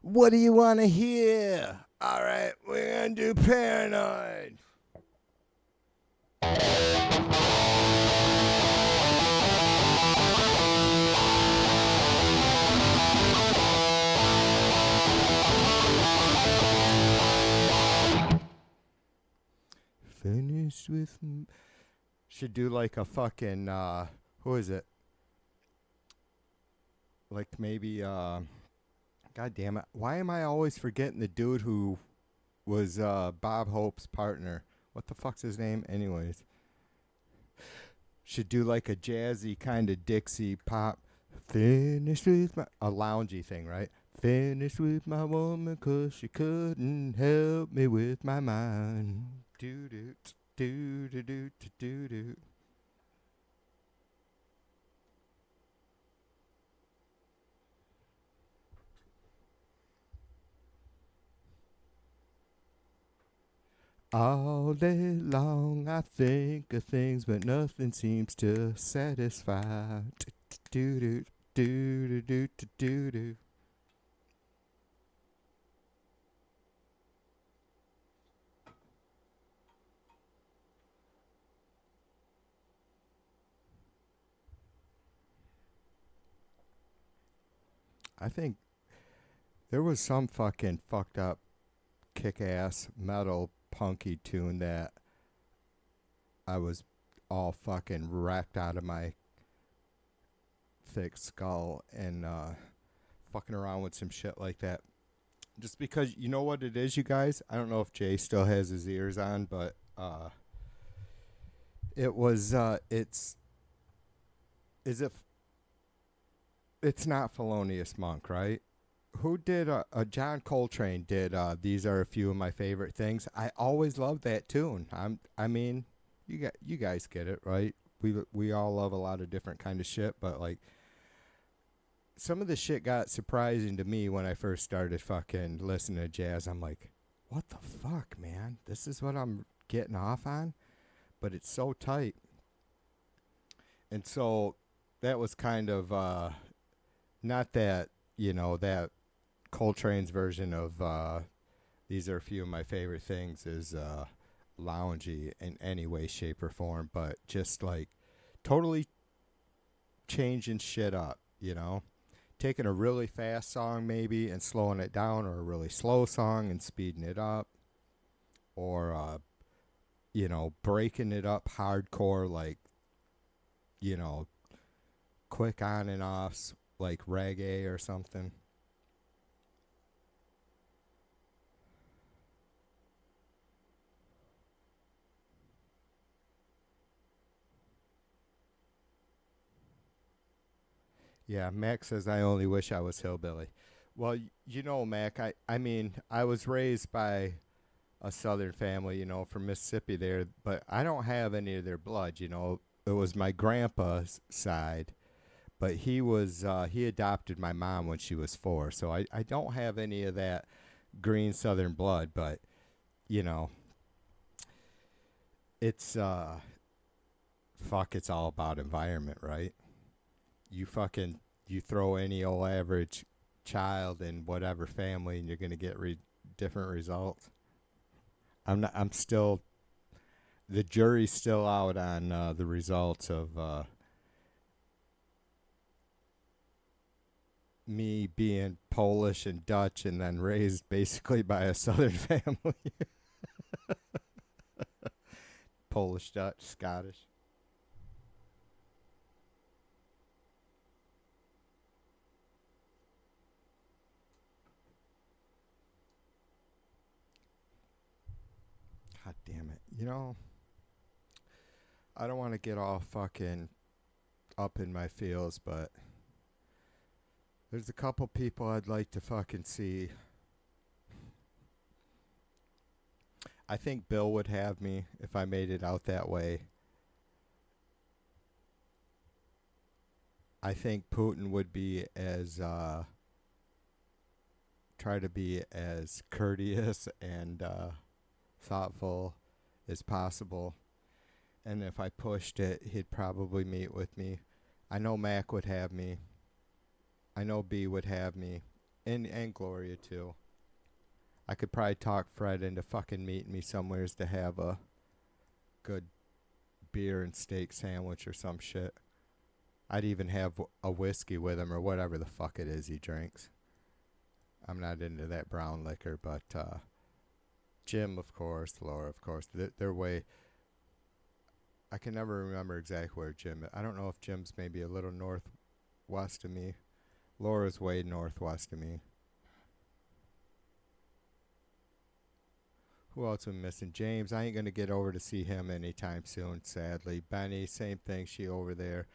What do you want to hear? All right, we're going to do Paranoid. Finished with... Should do like a fucking... who is it? Like maybe... God damn it. Why am I always forgetting the dude who was Bob Hope's partner? What the fuck's his name? Anyways. Should do like a jazzy kind of Dixie pop. Finished with my... A loungy thing, right? Finished with my woman 'cause she couldn't help me with my mind. Do-do, do-do-do, do-do-do. All day long I think of things, but nothing seems to satisfy. Do-do, do-do-do, do-do-do. I think there was some fucking fucked up kick-ass metal punky tune that I was all fucking wrecked out of my thick skull and fucking around with some shit like that. Just because, you know what it is, you guys? I don't know if Jay still has his ears on, but it was, it's not Thelonious Monk, right? Who did John Coltrane did These Are a Few of My Favorite Things. I always loved that tune. I mean, you guys get it, right? We all love a lot of different kind of shit, but like some of the shit got surprising to me when I first started fucking listening to jazz. I'm like, what the fuck, man? This is what I'm getting off on? But it's so tight. And so that was kind of not that, you know, that Coltrane's version of These Are a Few of My Favorite Things is loungy in any way, shape, or form, but just like totally changing shit up, you know? Taking a really fast song maybe and slowing it down, or a really slow song and speeding it up, or, you know, breaking it up hardcore, like, you know, quick on and offs, like reggae or something. Yeah, Mac says, I only wish I was hillbilly. Well, you know, Mac, I mean, I was raised by a Southern family, you know, from Mississippi there, but I don't have any of their blood, you know. It was my grandpa's side, but he adopted my mom when she was 4, so I don't have any of that green Southern blood, but, you know, it's, it's all about environment, right? You throw any old average child in whatever family and you're going to get different results. I'm still, the jury's still out on the results of me being Polish and Dutch and then raised basically by a Southern family. Polish, Dutch, Scottish. God damn it. You know, I don't want to get all fucking up in my feels, but there's a couple people I'd like to fucking see. I think Bill would have me if I made it out that way. I think Putin would be as try to be as courteous and thoughtful as possible, and if I pushed it, he'd probably meet with me. I know Mac would have me. I know B would have me, and Gloria too. I could probably talk Fred into fucking meeting me somewheres to have a good beer and steak sandwich or some shit. I'd even have a whiskey with him or whatever the fuck it is he drinks. I'm not into that brown liquor, but Jim, of course, Laura, of course. They're way... I can never remember exactly where Jim is. I don't know if Jim's maybe a little northwest of me. Laura's way northwest of me. Who else am I missing? James, I ain't going to get over to see him anytime soon, sadly. Benny, same thing. She over there.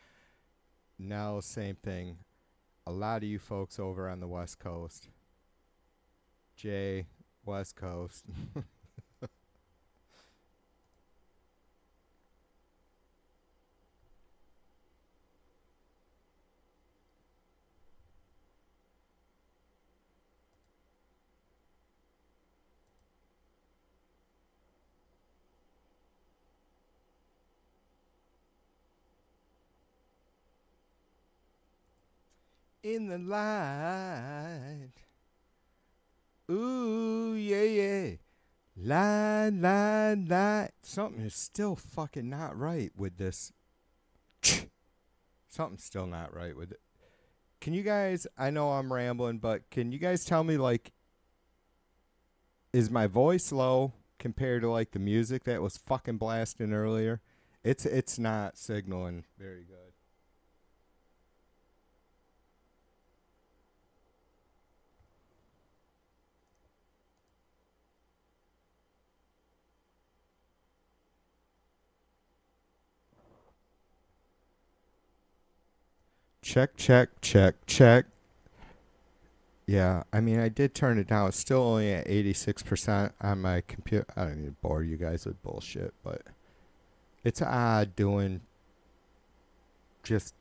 Nell, same thing. A lot of you folks over on the West Coast. Jay, West Coast. In the light. Ooh, yeah, yeah. Light. Something is still fucking not right with this. Something's still not right with it. Can you guys, I know I'm rambling, but can you guys tell me, like, is my voice low compared to, like, the music that was fucking blasting earlier? It's not signaling very good. Check. Yeah, I mean, I did turn it down. It's still only at 86% on my computer. I don't need to bore you guys with bullshit, but it's odd doing just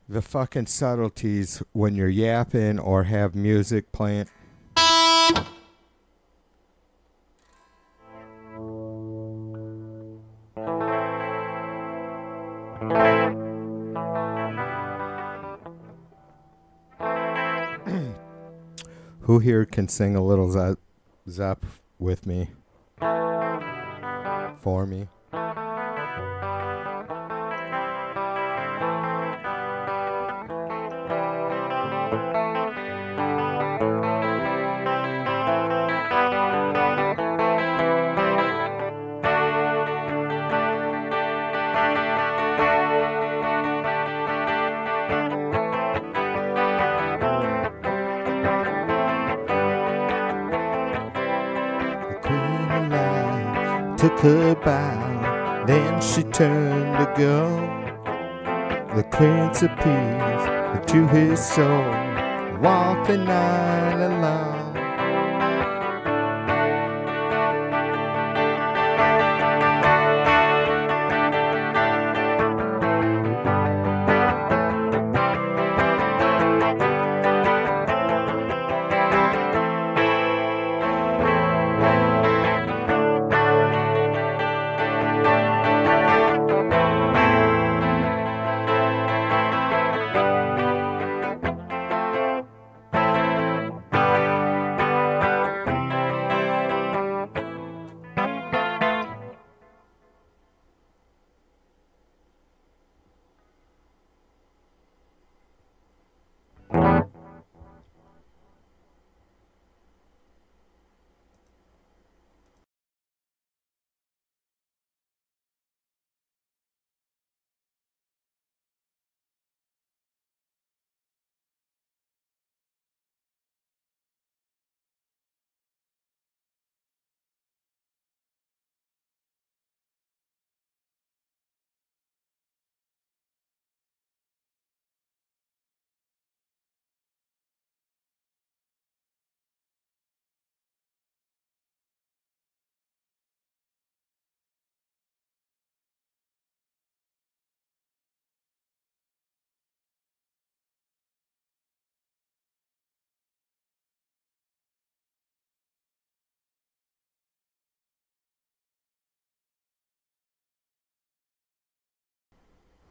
the fucking subtleties when you're yapping or have music playing. Who here can sing a little Zepp with me? For me? could bow. Then she turned to go. The Prince of Peace into his soul, walked the night alone.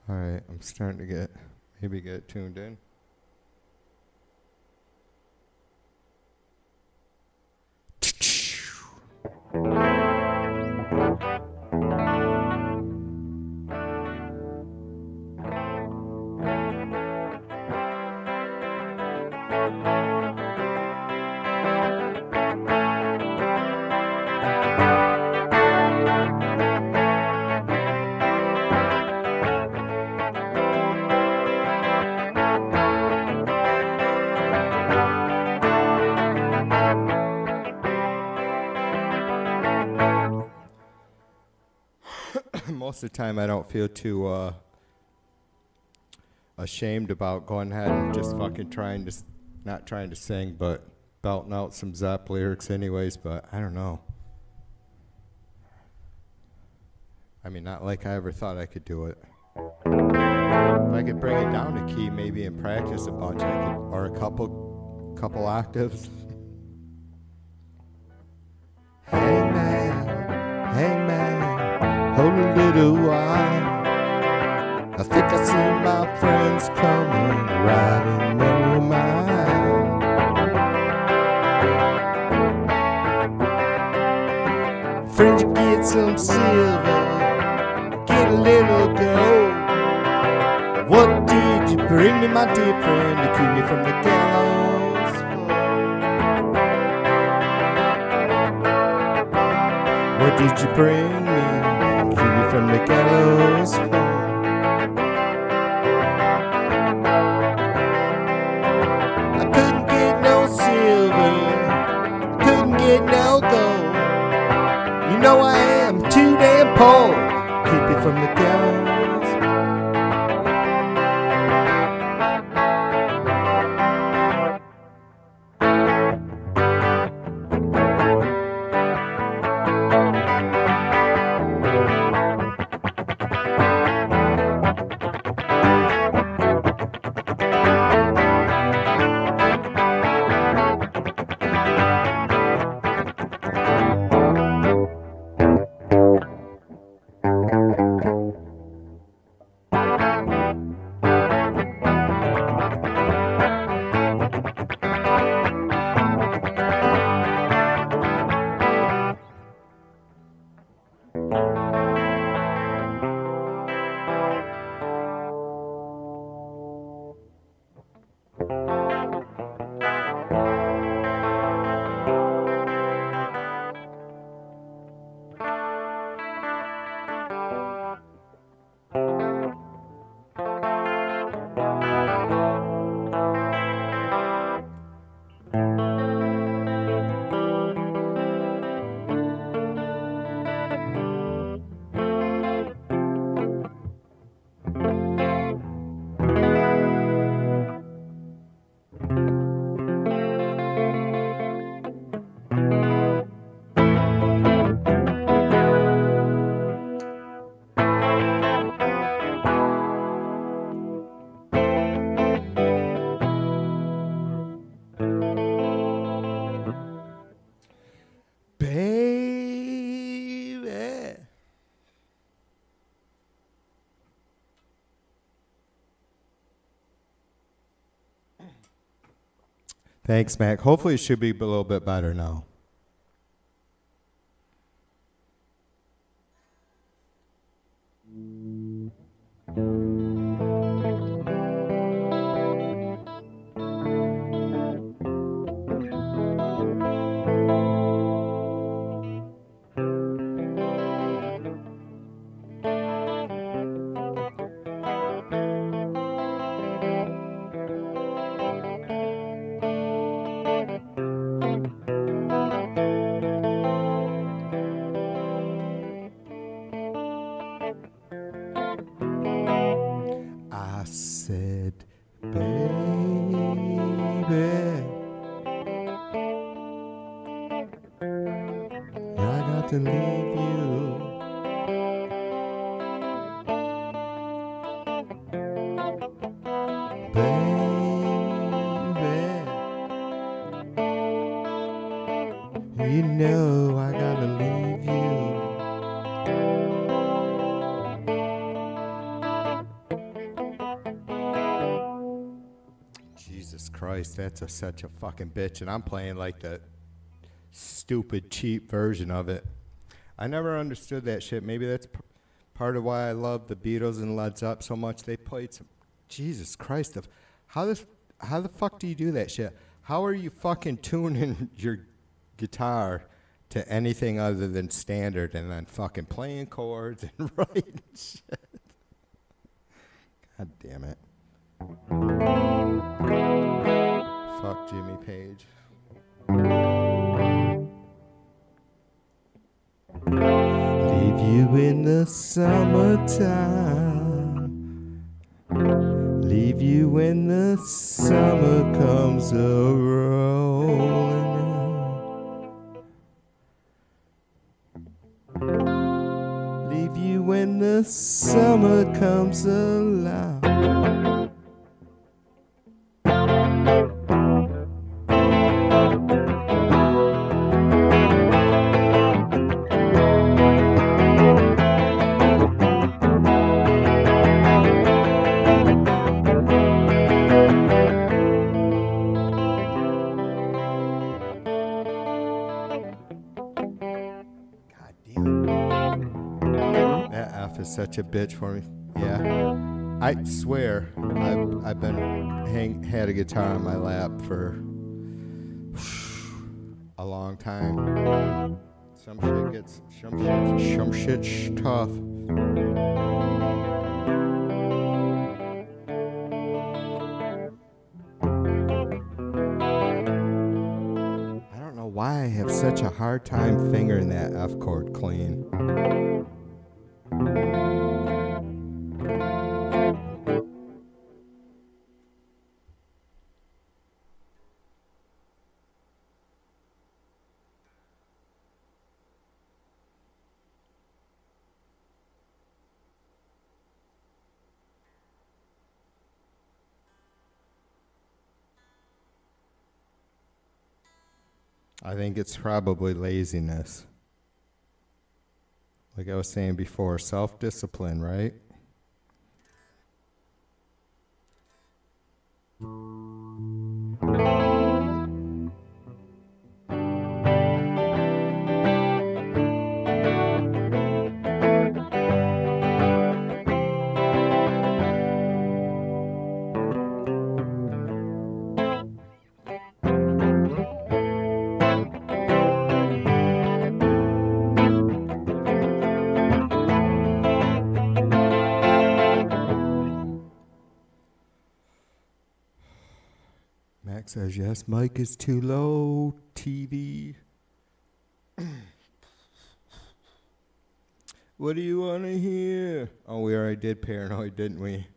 All right, I'm starting to maybe get tuned in. Most of the time I don't feel too ashamed about going ahead and just fucking not trying to sing, but belting out some Zepp lyrics anyways, but I don't know. I mean, not like I ever thought I could do it. If I could bring it down a key, maybe and practice a bunch, or a couple octaves. Hangman, hold a little while. I think I see my friends coming riding near mine. Friends, you get some silver, get a little gold. What did you bring me, my dear friend, to keep me from the gallows floor? What did you bring me, keep me from the gallows floor? No gold. You know I am too damn poor. Keep you from the gallows. Thanks, Mac. Hopefully it should be a little bit better now. I said, baby, I got to leave you. Baby, you know I gotta leave you. Jesus Christ, that's such a fucking bitch, and I'm playing like the stupid, cheap version of it. I never understood that shit. Maybe that's part of why I love the Beatles and Led Zeppelin so much. They played some... Jesus Christ, how the fuck do you do that shit? How are you fucking tuning your guitar to anything other than standard and then fucking playing chords and writing shit? God damn it. Fuck Jimmy Page. Leave you in the summertime. Leave you when the summer comes a-rolling. Leave you when the summer comes alive. Such a bitch for me. Yeah, I swear I've been had a guitar on my lap for a long time. Some shit's tough. I don't know why I have such a hard time fingering that F chord clean. I think it's probably laziness. Like I was saying before, self-discipline, right? Max says, yes, mic is too low, TV. What do you want to hear? Oh, we already did Paranoid, didn't we?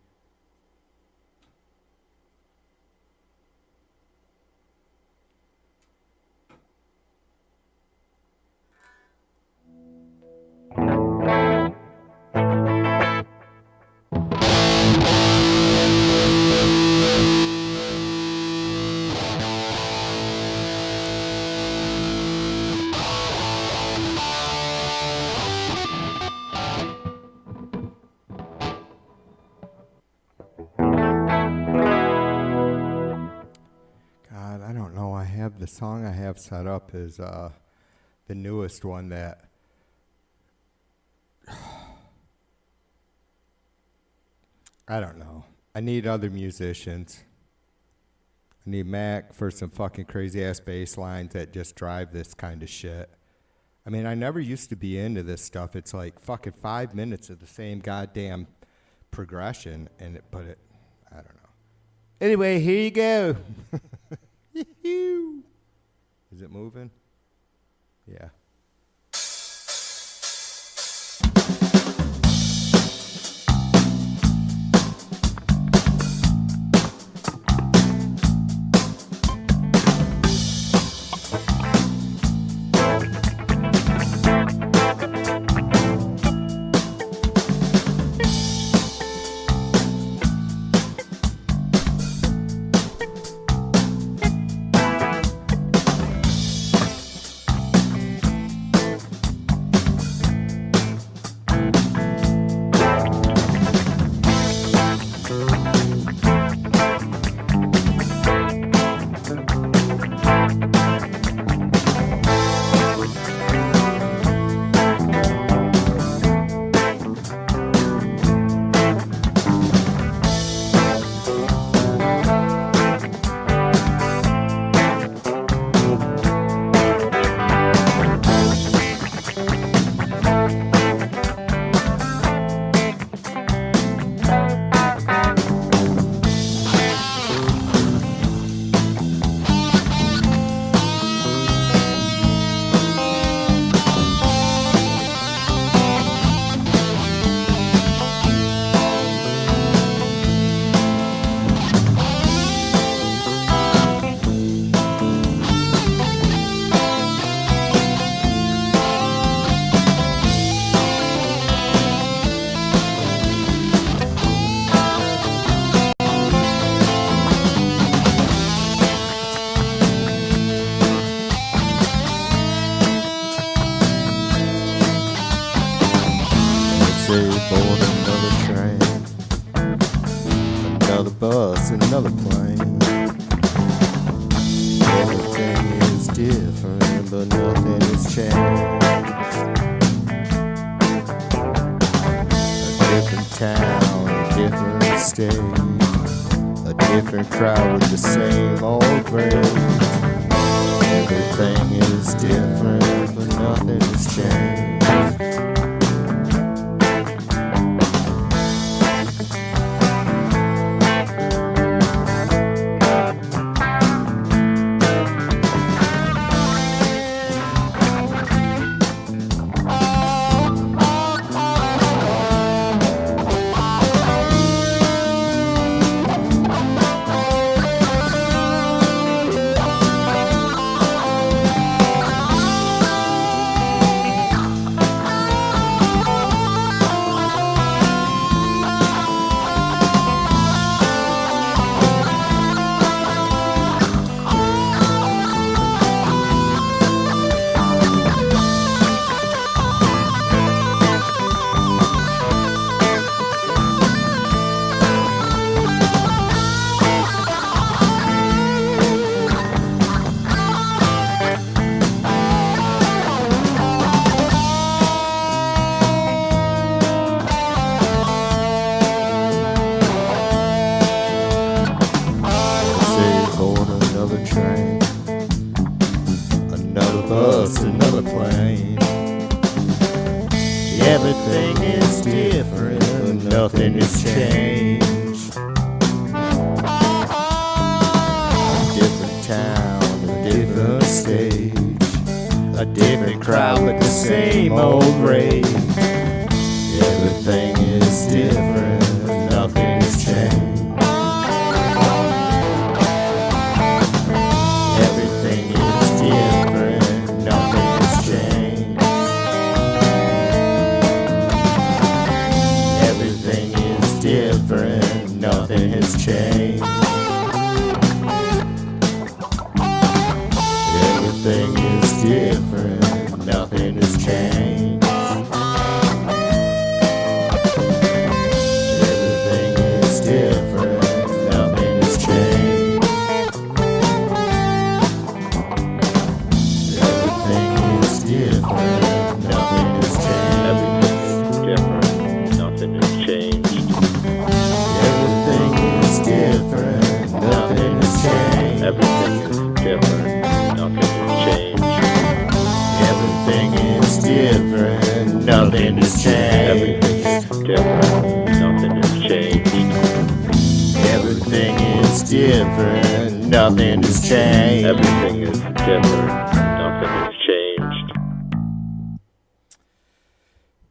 the song I have set up is the newest one that I don't know. I need other musicians. I need Mac for some fucking crazy ass bass lines that just drive this kind of shit. I mean, I never used to be into this stuff. It's like fucking 5 minutes of the same goddamn progression, and I don't know. Anyway, here you go. Is it moving? Yeah. Board another train, another bus, another plane. Everything is different, but nothing has changed. A different town, a different state, a different crowd with the same old grade. Everything is different, but nothing has changed. Another plane. Everything is different, nothing has changed. A different town, a different stage, a different crowd with the same old rage. Everything is different, nothing has changed. Everything is different, nothing has changed. Everything is different, nothing has changed. Everything is different, nothing has changed. Everything is different, nothing has changed. different. Nothing has changed. Everything is different, nothing has changed. Everything is different. Nothing has changed.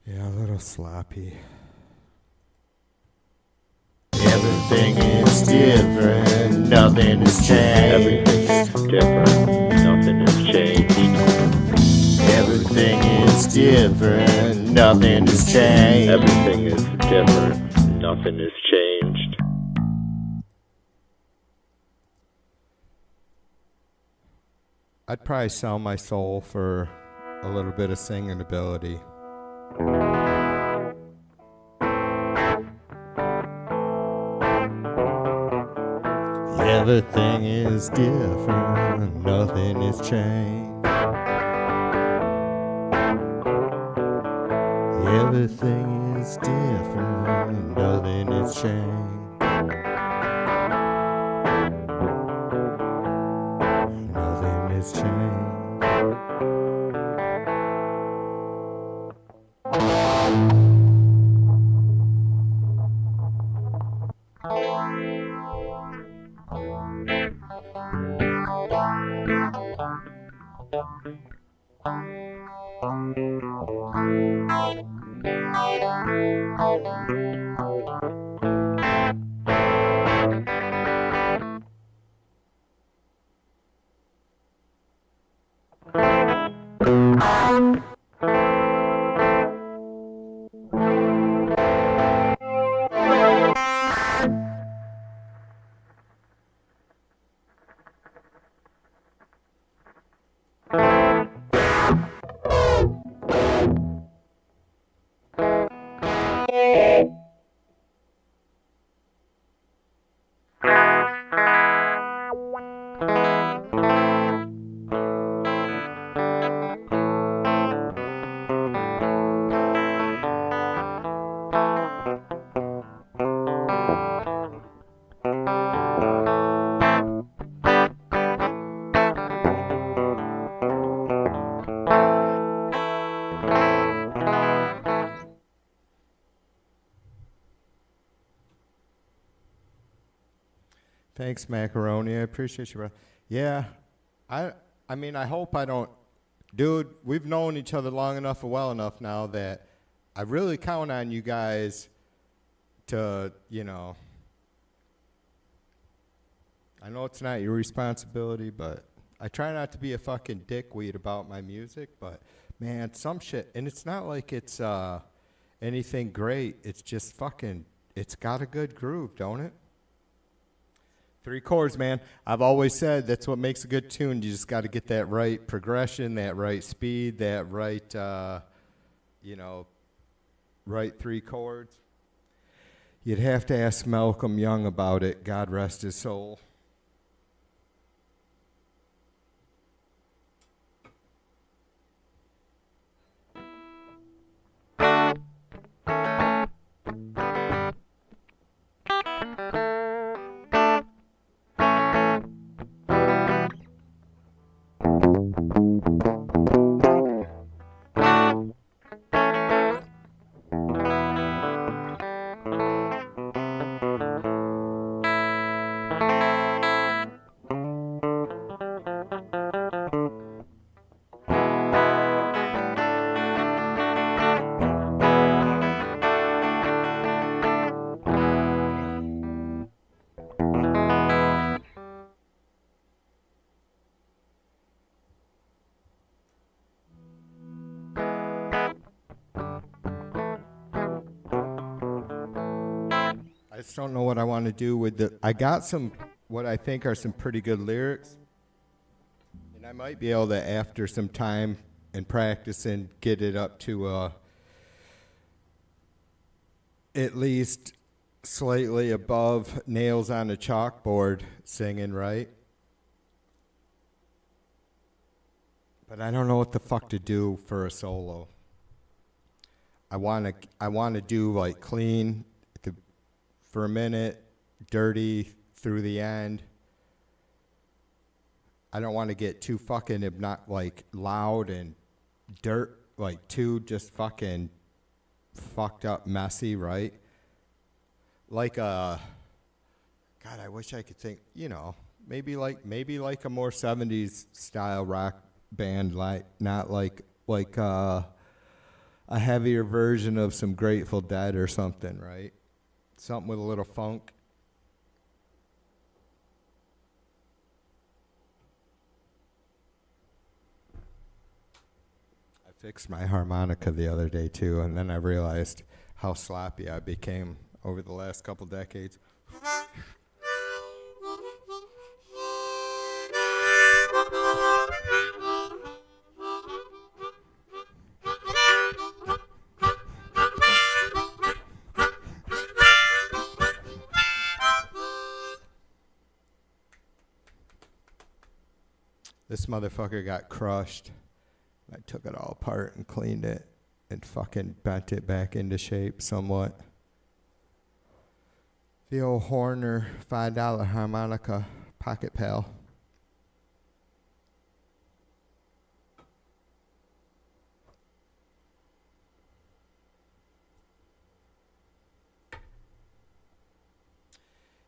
Yeah, a little sloppy. Everything is different, nothing has changed. Everything is different. Nothing has changed. Everything is different, nothing has changed. Everything is different. Nothing has changed. I'd probably sell my soul for a little bit of singing ability. Everything is different, nothing has changed. Everything is different, nothing has changed. Nothing has changed. Thanks, Macaroni. I appreciate you, bro. Yeah, I mean, I hope I don't... Dude, we've known each other long enough and well enough now that I really count on you guys to, you know... I know it's not your responsibility, but I try not to be a fucking dickweed about my music, but, man, some shit... And it's not like it's anything great. It's just fucking... It's got a good groove, don't it? 3 chords, man. I've always said that's what makes a good tune. You just got to get that right progression, that right speed, that right, right 3 chords. You'd have to ask Malcolm Young about it. God rest his soul. I just don't know what I want to do with the... I got some, what I think are some pretty good lyrics. And I might be able to, after some time and practice, and get it up to at least slightly above nails on a chalkboard singing, right? But I don't know what the fuck to do for a solo. I want to do like clean for a minute, dirty through the end. I don't want to get too fucking loud and dirt, like too just fucking fucked up, messy, right? Like a, God, I wish I could think, you know, maybe like a more 70s style rock band, like not like a heavier version of some Grateful Dead or something, right? Something with a little funk. I fixed my harmonica the other day too, and then I realized how sloppy I became over the last couple decades. This motherfucker got crushed. I took it all apart and cleaned it and fucking bent it back into shape somewhat. The old Horner $5 harmonica pocket pal.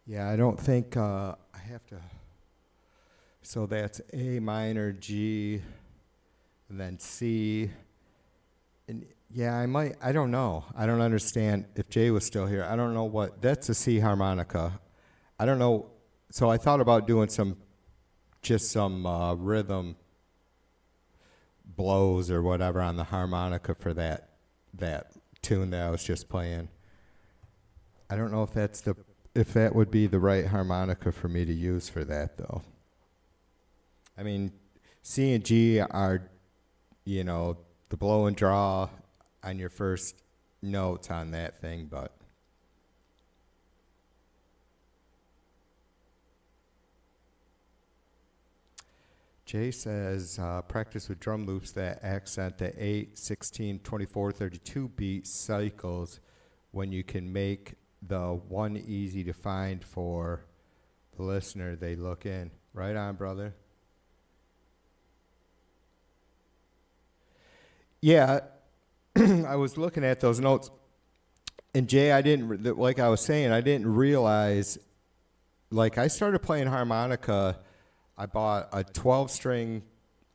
Yeah, I don't think I have to. So that's A minor, G, and then C. And yeah, I don't know. I don't understand if Jay was still here. I don't know what, that's a C harmonica. I don't know. So I thought about doing some rhythm blows or whatever on the harmonica for that tune that I was just playing. I don't know if that would be the right harmonica for me to use for that though. I mean, C and G are, you know, the blow and draw on your first notes on that thing, but Jay says, practice with drum loops that accent the 8, 16, 24, 32 beat cycles when you can make the one easy to find for the listener they look in. Right on, brother. Yeah, I was looking at those notes, and Jay, like I was saying, I didn't realize, like I started playing harmonica, I bought a 12-string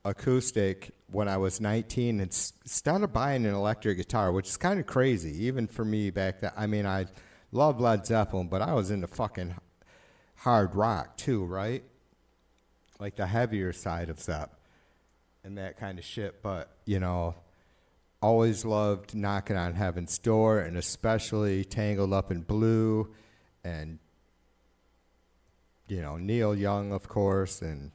acoustic when I was 19 and started buying an electric guitar, which is kind of crazy, even for me back then. I mean, I love Led Zeppelin, but I was into fucking hard rock too, right? Like the heavier side of Zepp and that kind of shit, but, you know, always loved Knocking on Heaven's Door, and especially Tangled Up in Blue, and, you know, Neil Young, of course. And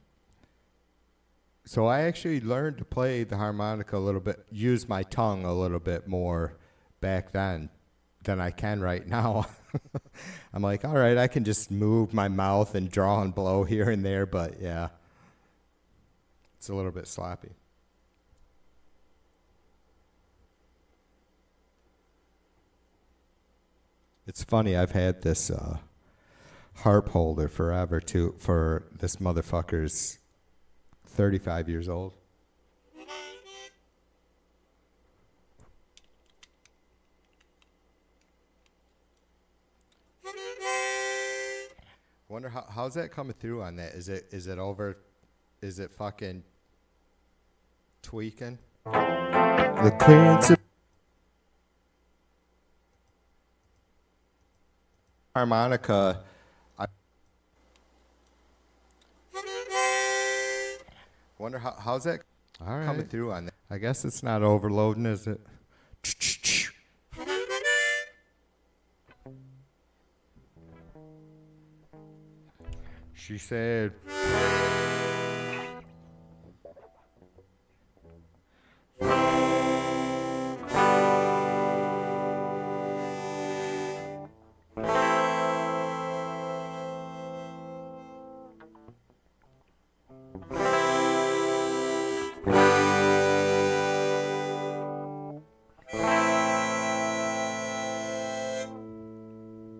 so I actually learned to play the harmonica a little bit, use my tongue a little bit more back then than I can right now. I'm like, all right, I can just move my mouth and draw and blow here and there, but yeah, it's a little bit sloppy. It's funny, I've had this harp holder forever for this motherfucker's 35 years old. Wonder how's that coming through on that? Is it fucking tweaking? The clearance harmonica. Wonder how's that coming through on that? I guess it's not overloading, is it? She said.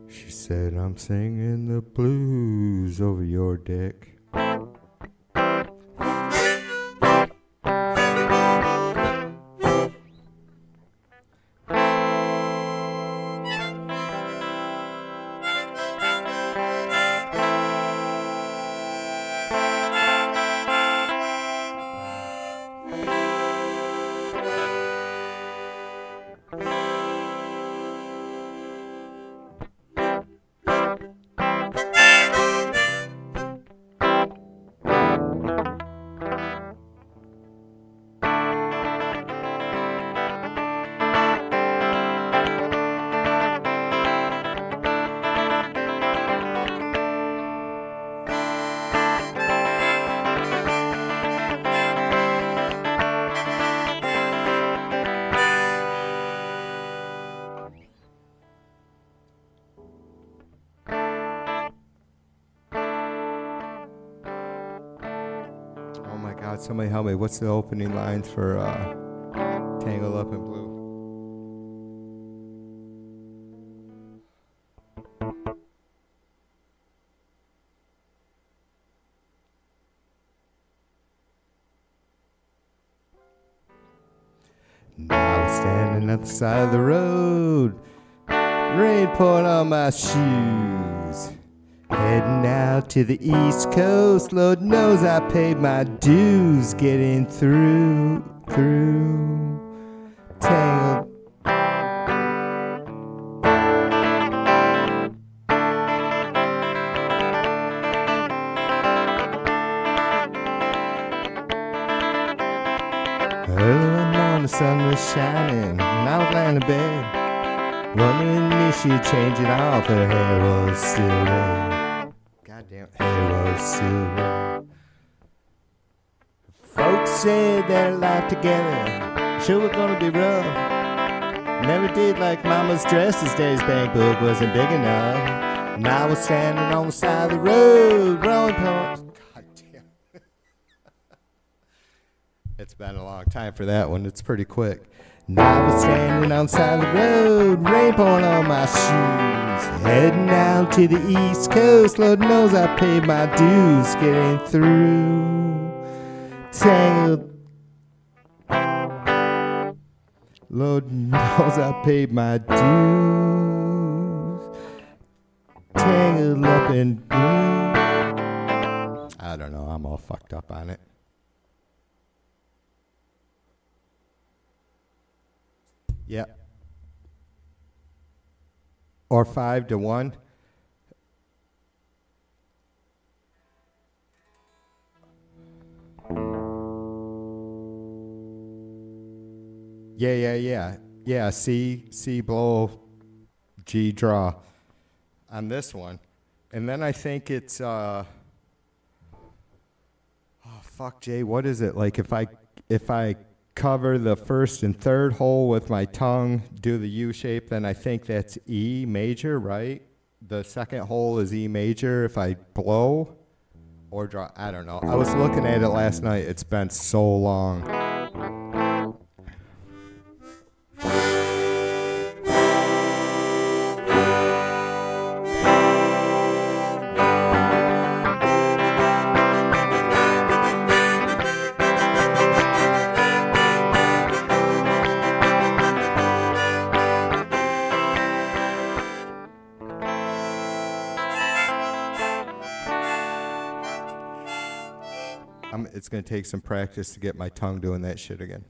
She said, I'm singing the blues over your dick. Oh my God, somebody help me. What's the opening lines for Tangled Up in Blue? Now I'm standing at the side of the road, rain pouring on my shoes. Heading out to the East Coast, Lord knows I paid my dues getting through Tangled. Early one morning, the sun was shining, and I was lying in bed, wondering if she'd change it off, her hair was still red. Goddamn, hair was still red. Folks said that life together sure was gonna be rough. Never did like Mama's dress, this day's bank book wasn't big enough. And I was standing on the side of the road, rolling poems. Goddamn. It's been a long time for that one, it's pretty quick. Now I was standing on the side of the road, rain pouring on my shoes. Heading out to the East Coast, Lord knows I paid my dues getting through Tangled. Lord knows I paid my dues. Tangled up in blue. I don't know, I'm all fucked up on it. Yep. Or 5-1. Yeah, C blow, G draw on this one. And then I think it's oh fuck, Jay, what is it? Like if I cover the first and third hole with my tongue, do the U shape, then I think that's E major, right? The second hole is E major if I blow or draw. I don't know. I was looking at it last night. It's been so long. It's going to take some practice to get my tongue doing that shit again.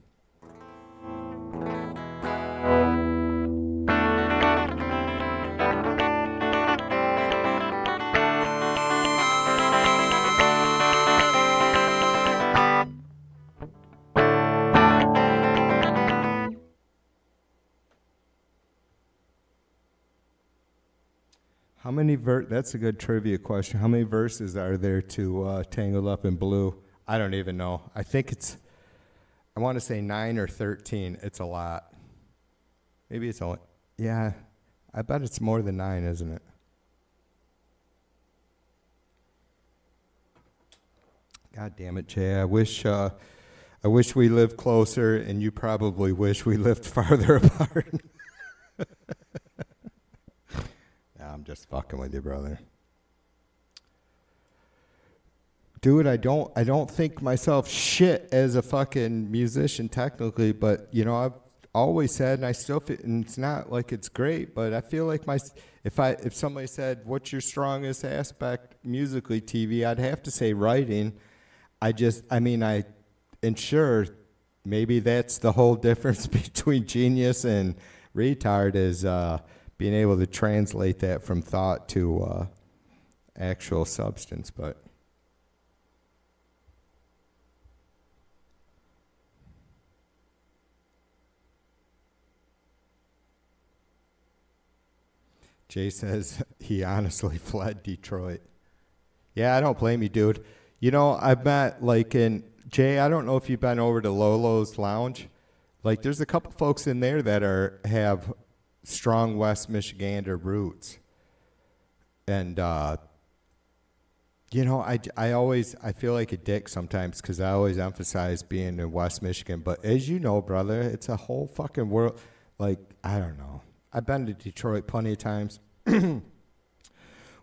How many that's a good trivia question. How many verses are there to Tangled Up in Blue? I don't even know. I think I want to say 9 or 13. It's a lot. Maybe it's only, yeah, I bet it's more than 9, isn't it? God damn it, Jay. I wish we lived closer, and you probably wish we lived farther apart. Nah, I'm just fucking with you, brother. Dude, I don't think myself shit as a fucking musician technically, but you know, I've always said, and I still feel, and it's not like it's great, but I feel like if somebody said, what's your strongest aspect musically, TV, I'd have to say writing. And sure, maybe that's the whole difference between genius and retard is being able to translate that from thought to actual substance, but Jay says he honestly fled Detroit. Yeah, I don't blame you, dude. You know, I've met, like, Jay, I don't know if you've been over to Lolo's Lounge. Like, there's a couple folks in there that have strong West Michigander roots. And, you know, I feel like a dick sometimes because I always emphasize being in West Michigan. But as you know, brother, it's a whole fucking world. Like, I don't know. I've been to Detroit plenty of times. One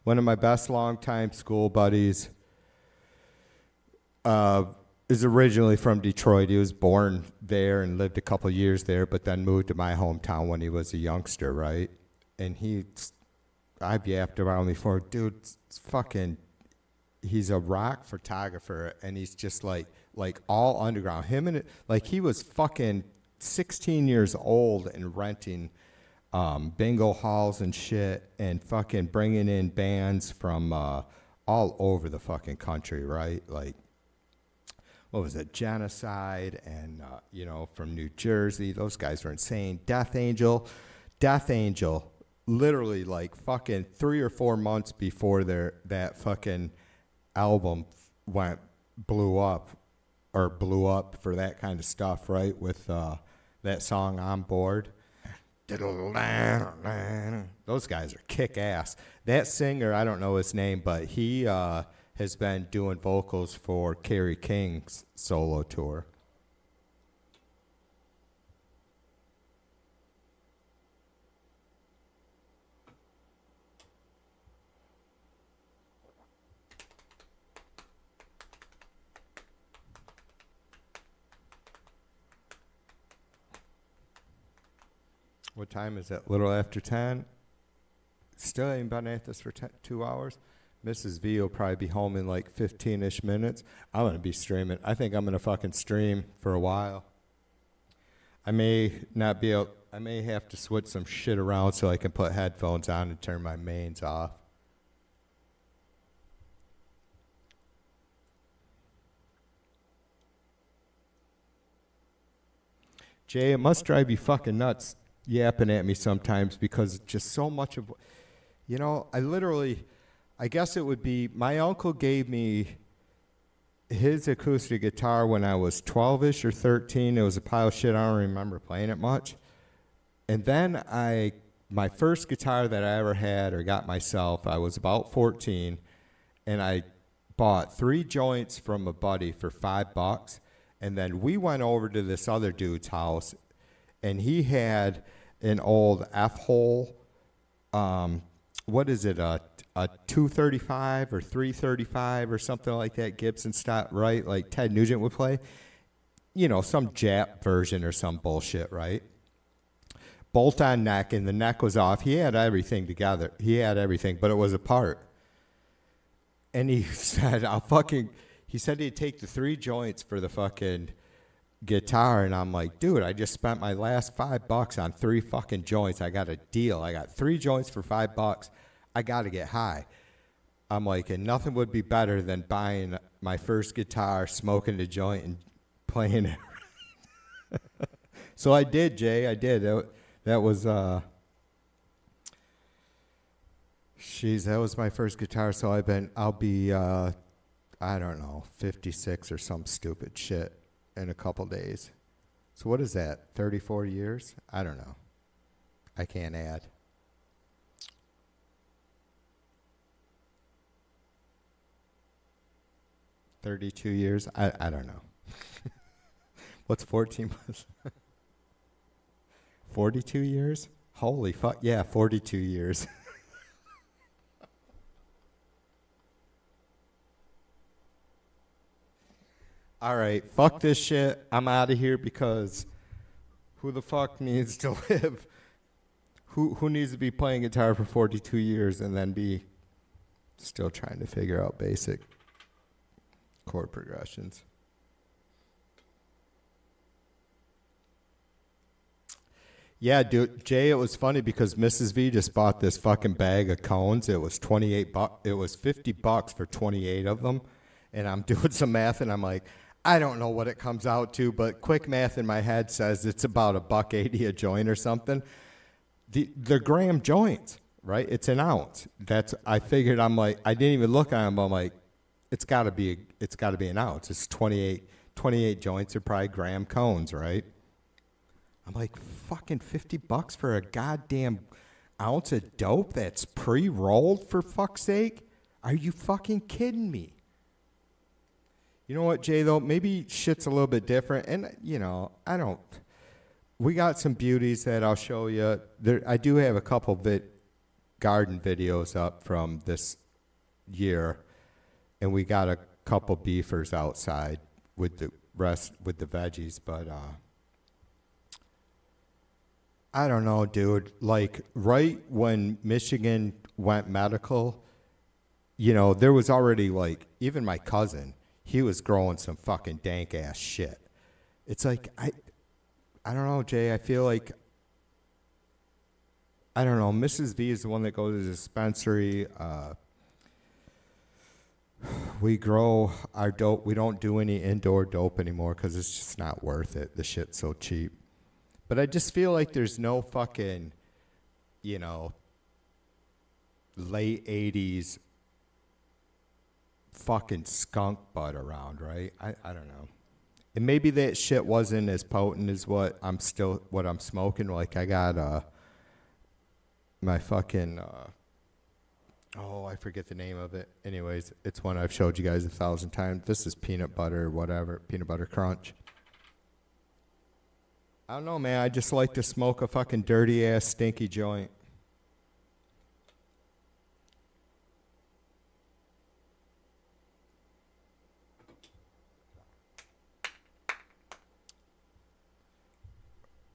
of my best longtime school buddies is originally from Detroit. He was born there and lived a couple years there, but then moved to my hometown when he was a youngster, right? And I've yapped around before, dude, he's a rock photographer, and he's just like all underground. He was fucking 16 years old and renting bingo halls and shit, and fucking bringing in bands from all over the fucking country, right? Like, what was it, Genocide, and you know, from New Jersey. Those guys were insane. Death Angel, literally like fucking 3 or 4 months before that fucking album blew up for that kind of stuff, right? With that song On Board. Those guys are kick ass. That singer, I don't know his name, but he has been doing vocals for Kerry King's solo tour. What time is it? A little after 10? Still ain't been at this for 2 hours. Mrs. V will probably be home in like 15-ish minutes. I'm going to be streaming. I think I'm going to fucking stream for a while. I may have to switch some shit around so I can put headphones on and turn my mains off. Jay, it must drive you fucking nuts yapping at me sometimes, because just so much of, you know, I guess it would be, my uncle gave me his acoustic guitar when I was 12-ish or 13. It was a pile of shit. I don't remember playing it much. And then my first guitar that I ever had or got myself, I was about 14, and I bought 3 joints from a buddy for $5. And then we went over to this other dude's house, and he had an old F-hole, what is it, a 235 or 335 or something like that, Gibson style, right? Like Ted Nugent would play. You know, some Jap version or some bullshit, right? Bolt-on neck, and the neck was off. He had everything together. He had everything, but it was apart. And he said, he said he'd take the 3 joints for the fucking guitar, and I'm like, dude, I just spent my last $5 on 3 fucking joints. I got a deal. I got 3 joints for $5. I got to get high. I'm like, and nothing would be better than buying my first guitar, smoking the joint, and playing it. So I did, Jay. I did. That was that was my first guitar. So I'll be I don't know, 56 or some stupid shit in a couple days. So what is that, 34 years? I don't know. I can't add. $32 years? I don't know. What's 14 plus? 42 years? Holy fuck. Yeah, 42 years. All right, fuck this shit. I'm out of here, because who the fuck needs to live? Who needs to be playing guitar for 42 years and then be still trying to figure out basic chord progressions? Yeah, dude, Jay, it was funny because Mrs. V just bought this fucking bag of cones. It was it was $50 for 28 of them. And I'm doing some math and I'm like, I don't know what it comes out to, but quick math in my head says it's about $1.80 a joint or something. The gram joints, right? It's an ounce. I figured, I'm like, I didn't even look at them. I'm like, it's gotta be an ounce. It's 28 joints are probably gram cones, right? I'm like, fucking $50 for a goddamn ounce of dope that's pre-rolled, for fuck's sake? Are you fucking kidding me? You know what, Jay, though? Maybe shit's a little bit different. And, you know, we got some beauties that I'll show you. I do have a couple garden videos up from this year. And we got a couple beefers outside with the veggies. But, I don't know, dude. Like, right when Michigan went medical, you know, there was already, like, even my cousin, he was growing some fucking dank ass shit. It's like, I don't know, Jay. I feel like, I don't know. Mrs. V is the one that goes to the dispensary. We grow our dope. We don't do any indoor dope anymore because it's just not worth it. The shit's so cheap. But I just feel like there's no fucking, you know, late 80s fucking skunk butt around, right? I don't know. And maybe that shit wasn't as potent as what I'm smoking. Like, I got my fucking I forget the name of it. Anyways, it's one I've showed you guys 1,000 times. This is peanut butter, whatever, peanut butter crunch. I don't know, man. I just like to smoke a fucking dirty ass stinky joint.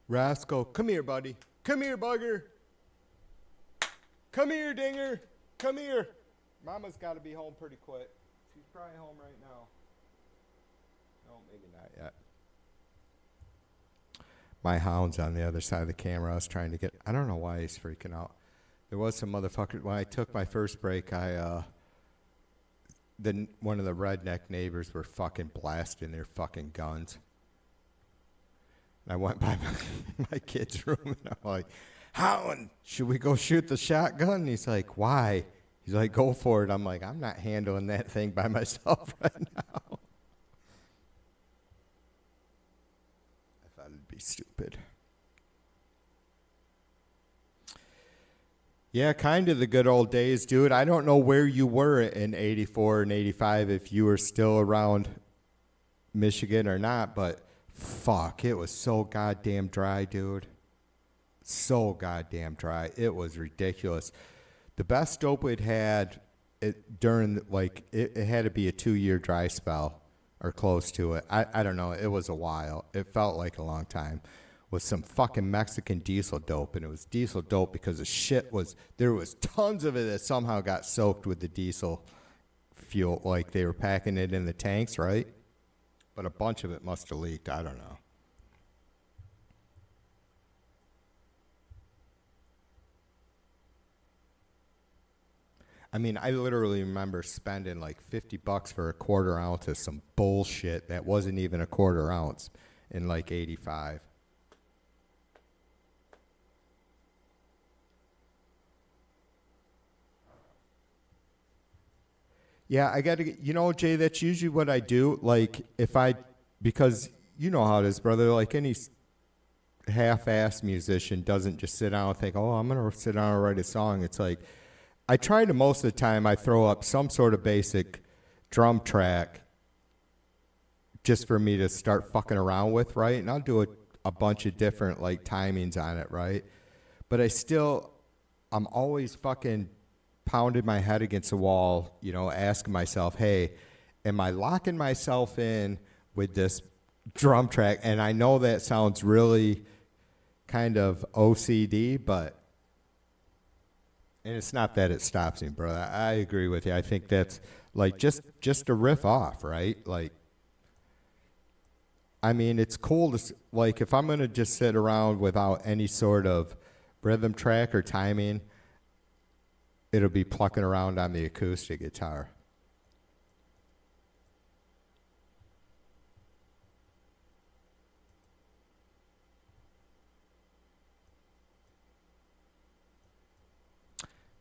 Rascal, come here, buddy. Come here, bugger. Come here, dinger. Come here. Mama's got to be home pretty quick. She's probably home right now. No, maybe not yet. My hound's on the other side of the camera. I was trying to I don't know why he's freaking out. There was some motherfucker. When I took my first break, one of the redneck neighbors were fucking blasting their fucking guns. And I went by my kid's room and I'm like, Hound, should we go shoot the shotgun? And he's like, why? He's like, go for it. I'm like, I'm not handling that thing by myself right now. I thought it'd be stupid. Yeah, kind of the good old days, dude. I don't know where you were in 84 and 85, if you were still around Michigan or not, but fuck, it was so goddamn dry, dude. So goddamn dry. It was ridiculous. The best dope we'd had during, like, it had to be a 2-year dry spell or close to it. I don't know. It was a while. It felt like a long time. Was some fucking Mexican diesel dope, and it was diesel dope because there was tons of it that somehow got soaked with the diesel fuel, like they were packing it in the tanks, right? But a bunch of it must have leaked. I don't know. I mean, I literally remember spending like $50 for a quarter ounce of some bullshit that wasn't even a quarter ounce in like 85. Yeah, I got to, Jay, that's usually what I do. Like, because you know how it is, brother. Like, any half-ass musician doesn't just sit down and think, oh, I'm going to sit down and write a song. It's like, I try to, most of the time, I throw up some sort of basic drum track just for me to start fucking around with, right? And I'll do a bunch of different, like, timings on it, right? But I'm always fucking pounded my head against the wall, asking myself, hey, am I locking myself in with this drum track? And I know that sounds really kind of OCD, and it's not that it stops me, brother. I agree with you. I think that's like just to riff off, right? Like, I mean, it's cool to, like, if I'm going to just sit around without any sort of rhythm track or timing, it'll be plucking around on the acoustic guitar.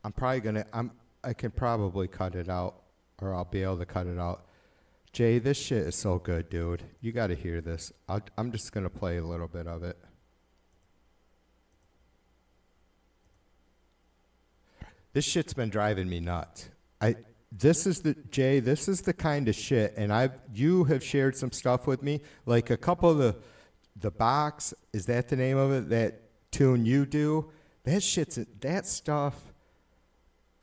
I can probably cut it out, or I'll be able to cut it out. Jay, this shit is so good, dude. You got to hear this. I'm just going to play a little bit of it. This shit's been driving me nuts. This is the kind of shit, and you have shared some stuff with me, like a couple of the box, is that the name of it? That tune you do? That stuff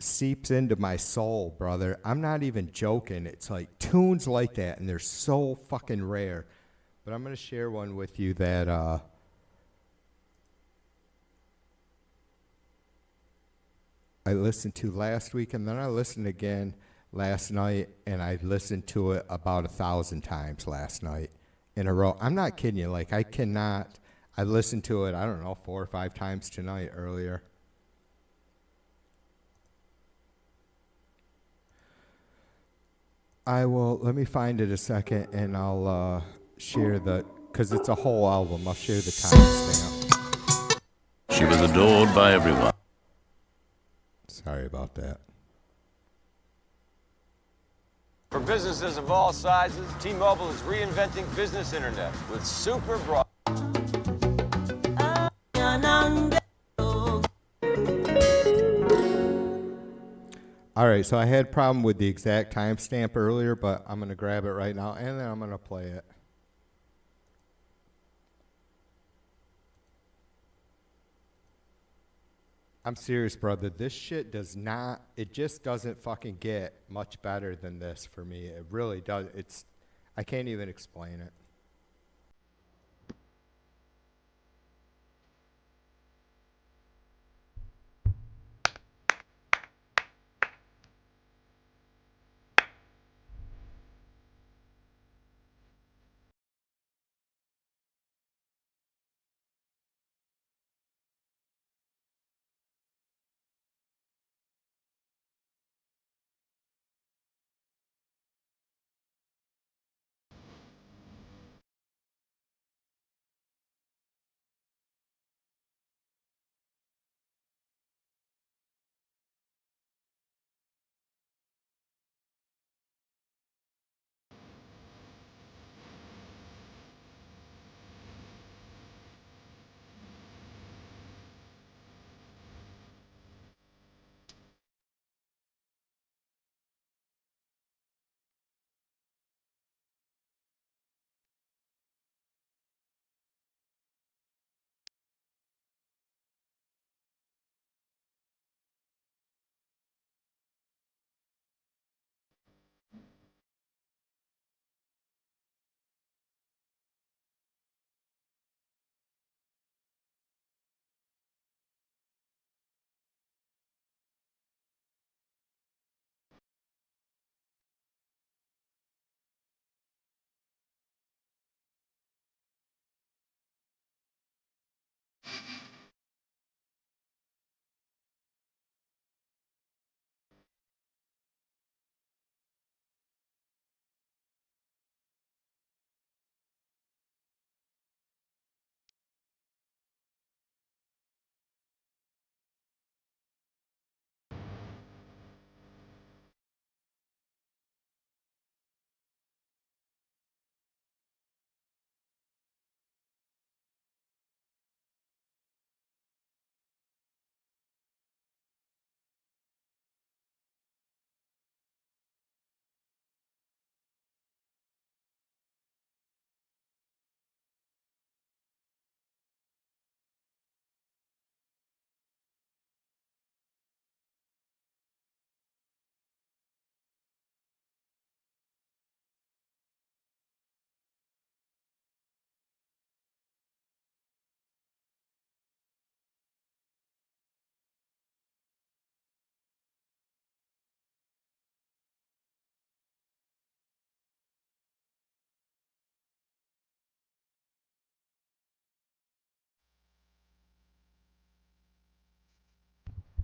seeps into my soul, brother. I'm not even joking. It's like tunes like that, and they're so fucking rare. But I'm going to share one with you that I listened to last week, and then I listened again last night, and I listened to it about 1,000 times last night in a row. I'm not kidding you. Like, I listened to it, I don't know, 4 or 5 times tonight earlier. Let me find it a second, and I'll share because it's a whole album. I'll share the timestamp. She was adored by everyone. Sorry about that. For businesses of all sizes, T-Mobile is reinventing business internet with super broad. All right, so I had a problem with the exact timestamp earlier, but I'm going to grab it right now, and then I'm going to play it. I'm serious, brother. This shit it just doesn't fucking get much better than this for me. It really does. I can't even explain it.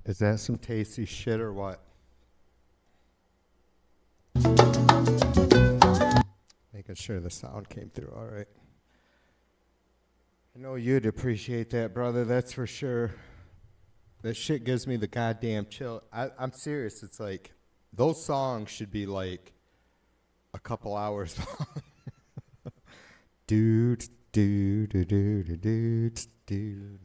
Is that some tasty shit or what? Making sure the sound came through all right. I know you'd appreciate that, brother, that's for sure. That shit gives me the goddamn chill. I'm serious, it's like, those songs should be like a couple hours long. do do do do do do do.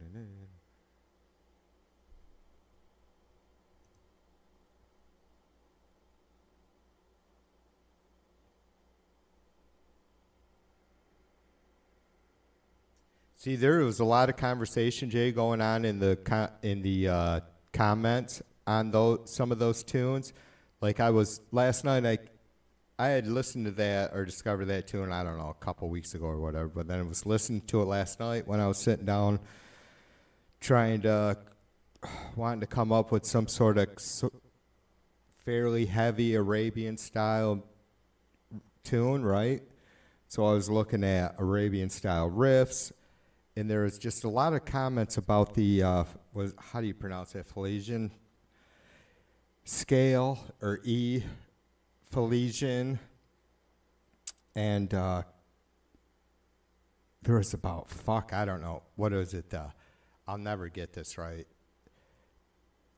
See, there was a lot of conversation, Jay, going on in the comments on some of those tunes. Like last night, I had listened to that or discovered that tune, I don't know, a couple weeks ago or whatever. But then I was listening to it last night when I was sitting down, wanting to come up with some sort of fairly heavy Arabian style tune, right? So I was looking at Arabian style riffs. And there was just a lot of comments about the, how do you pronounce that, Philesian scale, or E, Philesian. And there was about, I don't know, what is it, I'll never get this right.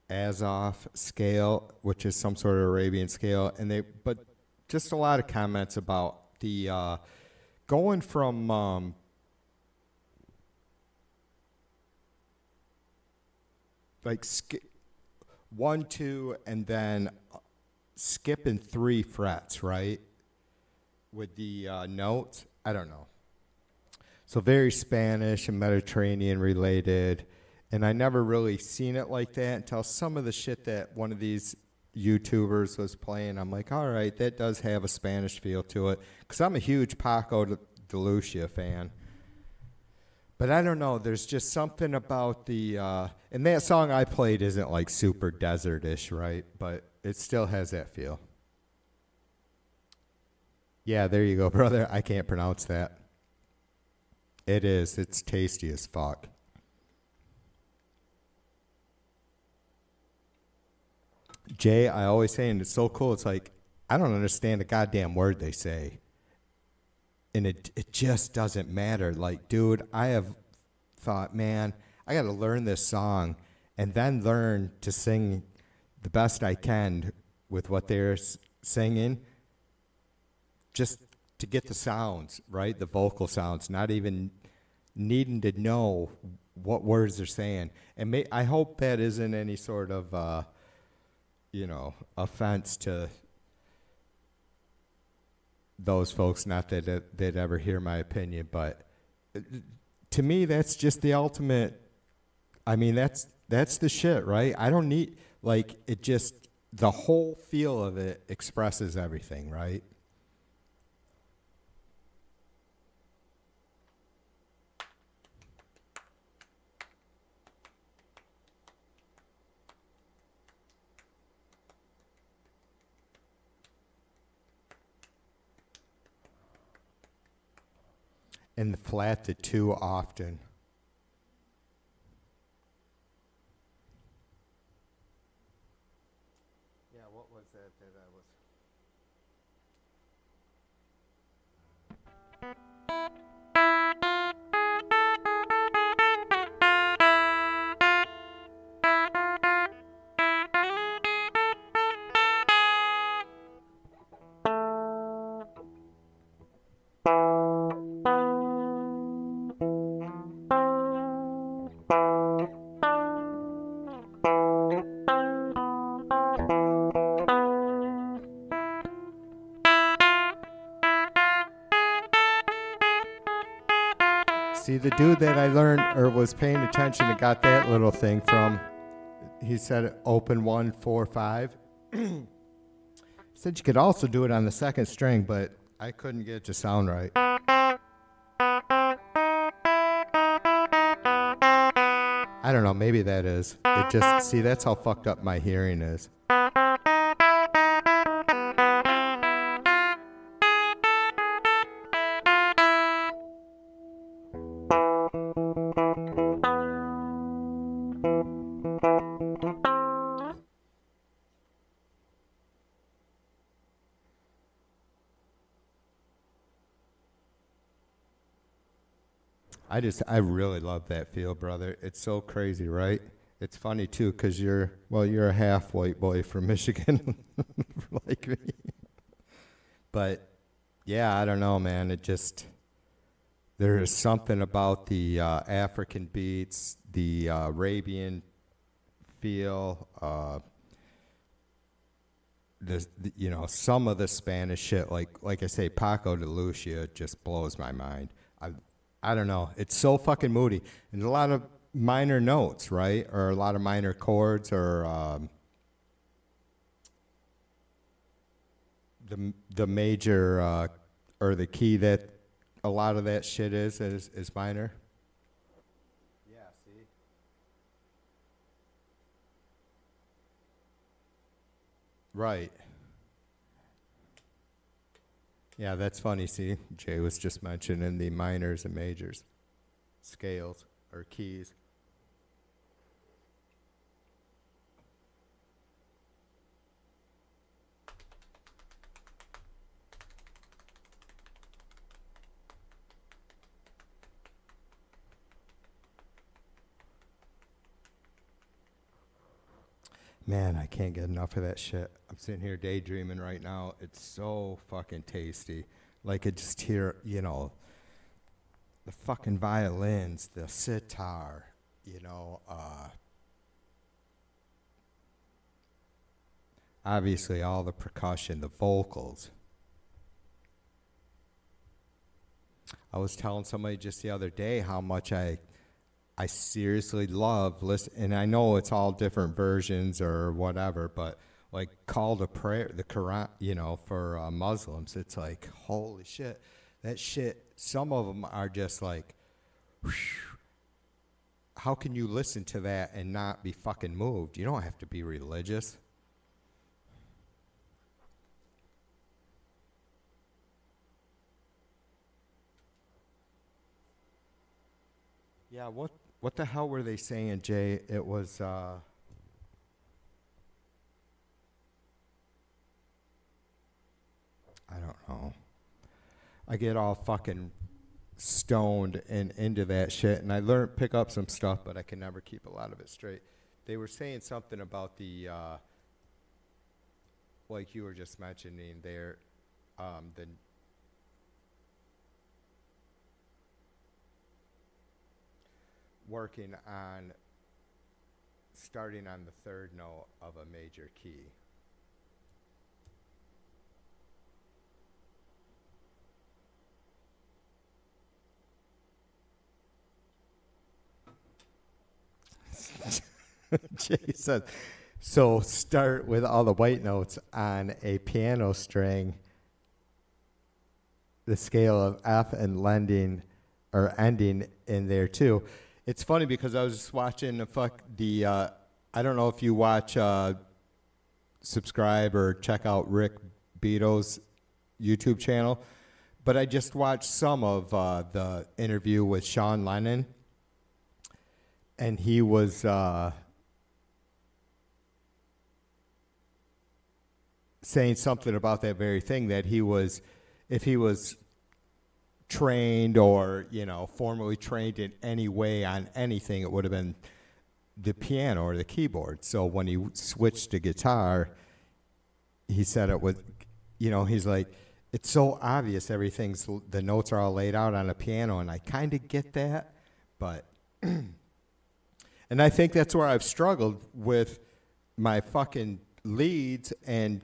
Azov scale, which is some sort of Arabian scale. But just a lot of comments about the, going from, 1, 2, and then skipping 3 frets, right? With the notes, I don't know. So very Spanish and Mediterranean related, and I never really seen it like that until some of the shit that one of these YouTubers was playing. I'm like, all right, that does have a Spanish feel to it, because I'm a huge Paco de Lucia fan. But I don't know, there's just something about the, and that song I played isn't like super desert-ish, right? But it still has that feel. Yeah, there you go, brother. I can't pronounce that. It is. It's tasty as fuck. Jay, I always say, and it's so cool, it's like, I don't understand a goddamn word they say. And it just doesn't matter. Like, dude, I have thought, man, I got to learn this song and then learn to sing the best I can with what they're singing, just to get the sounds, right? The vocal sounds, not even needing to know what words they're saying. And I hope that isn't any sort of, offense to those folks, not that they'd ever hear my opinion, but to me, that's just the ultimate. I mean, that's the shit, right? I don't need, it just, the whole feel of it expresses everything, right? And the flat to 2 often. Yeah, what was that See, the dude that I learned or was paying attention and got that little thing from, he said open 1, 4, 5. He said you could also do it on the 2nd string, but I couldn't get it to sound right. I don't know, maybe that is. It just, see, that's how fucked up my hearing is. I really love that feel, brother. It's so crazy, right? It's funny too, cause you're a half white boy from Michigan, like me. But yeah, I don't know, man. It just, there is something about the African beats, the Arabian feel, you know, some of the Spanish shit, like I say, Paco de Lucia just blows my mind. I don't know. It's so fucking moody. And a lot of minor notes, right? Or a lot of minor chords, or the major or the key that a lot of that shit is minor. Yeah, see? Right. Yeah, that's funny. See, Jay was just mentioning the minors and majors, scales or keys. Man, I can't get enough of that shit. I'm sitting here daydreaming right now. It's so fucking tasty. Like, I just hear, you know, the fucking violins, the sitar, you know, obviously all the percussion, the vocals. I was telling somebody just the other day how much I seriously love listen, and I know it's all different versions or whatever, but like Call to Prayer, the Quran, you know, for Muslims, it's like, holy shit, that shit, some of them are just like, whew, how can you listen to that and not be fucking moved? You don't have to be religious. Yeah, what the hell were they saying, Jay? It was, I don't know. I get all fucking stoned and into that shit, and I pick up some stuff, but I can never keep a lot of it straight. They were saying something about the, like you were just mentioning there, the working on starting on the third note of a major key. Jason, so start with all the white notes on a piano string, the scale of F, and ending in there too. It's funny because I was just watching I don't know if you watch, subscribe or check out Rick Beato's YouTube channel, but I just watched some of the interview with Sean Lennon, and he was saying something about that very thing, that if he was trained or, you know, formally trained in any way on anything, it would have been the piano or the keyboard. So when he switched to guitar, he said it was, you know, he's like, it's so obvious, the notes are all laid out on a piano, and I kind of get that, but and I think that's where I've struggled with my fucking leads and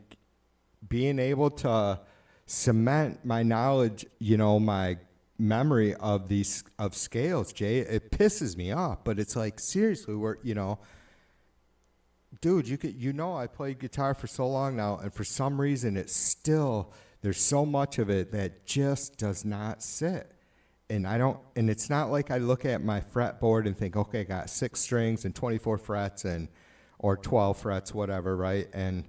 being able to cement my knowledge, you know, my memory of scales, Jay. It pisses me off, but it's like, seriously, you know, dude, I played guitar for so long now, and for some reason there's so much of it that just does not sit. And it's not like I look at my fretboard and think, okay, I got 6 strings and 24 frets or 12 frets, whatever, right? And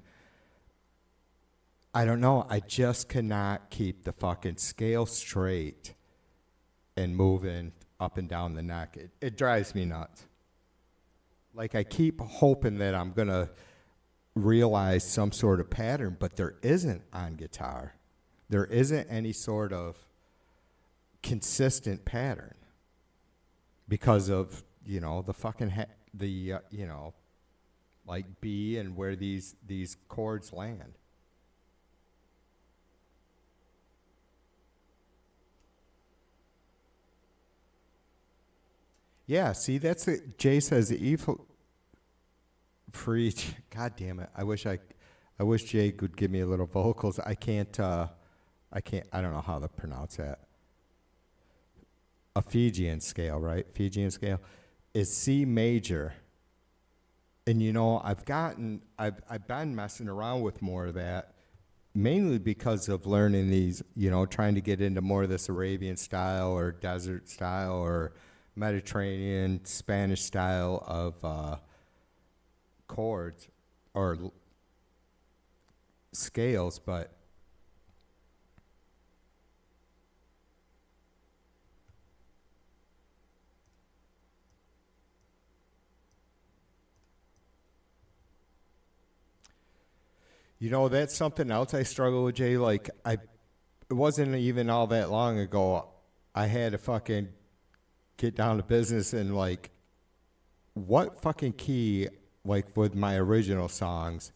I don't know. I just cannot keep the fucking scale straight and moving up and down the neck. It drives me nuts. Like, I keep hoping that I'm going to realize some sort of pattern, but there isn't on guitar. There isn't any sort of consistent pattern. because of, you know, the fucking you know, like B and where these chords land. Yeah, see, that's it. Jay says evil for each. God damn it! I wish Jay could give me a little vocals. I can't. I don't know how to pronounce that. A Fijian scale, right? Fijian scale is C major. And you know, I've been messing around with more of that, mainly because of learning these, you know, trying to get into more of this Arabian style or desert style or Mediterranean, Spanish style of chords or scales, but you know, that's something else I struggle with, Jay. Like, it wasn't even all that long ago I had to fucking get down to business and, like, what fucking key, like, with my original songs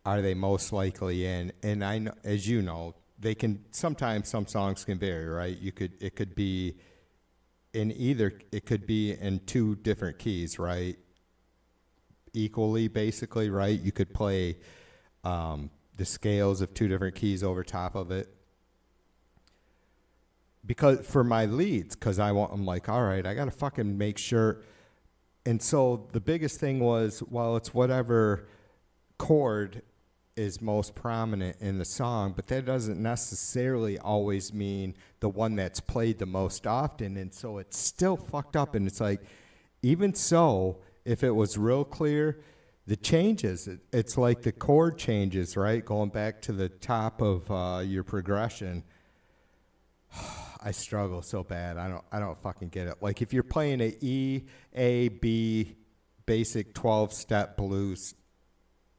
are they most likely in? And I know, as you know, they can, sometimes some songs can vary, right? It could be in two different keys, right? Equally, basically, right? You could play the scales of two different keys over top of it. Because for my leads, because I'm like, all right, I got to fucking make sure. And so the biggest thing was, well, it's whatever chord is most prominent in the song, but that doesn't necessarily always mean the one that's played the most often. And so it's still fucked up. And it's like, even so, if it was real clear, the changes, it's like the chord changes, right? Going back to the top of your progression. I struggle so bad. I don't fucking get it. Like, if you're playing a E, A, B, basic 12-step blues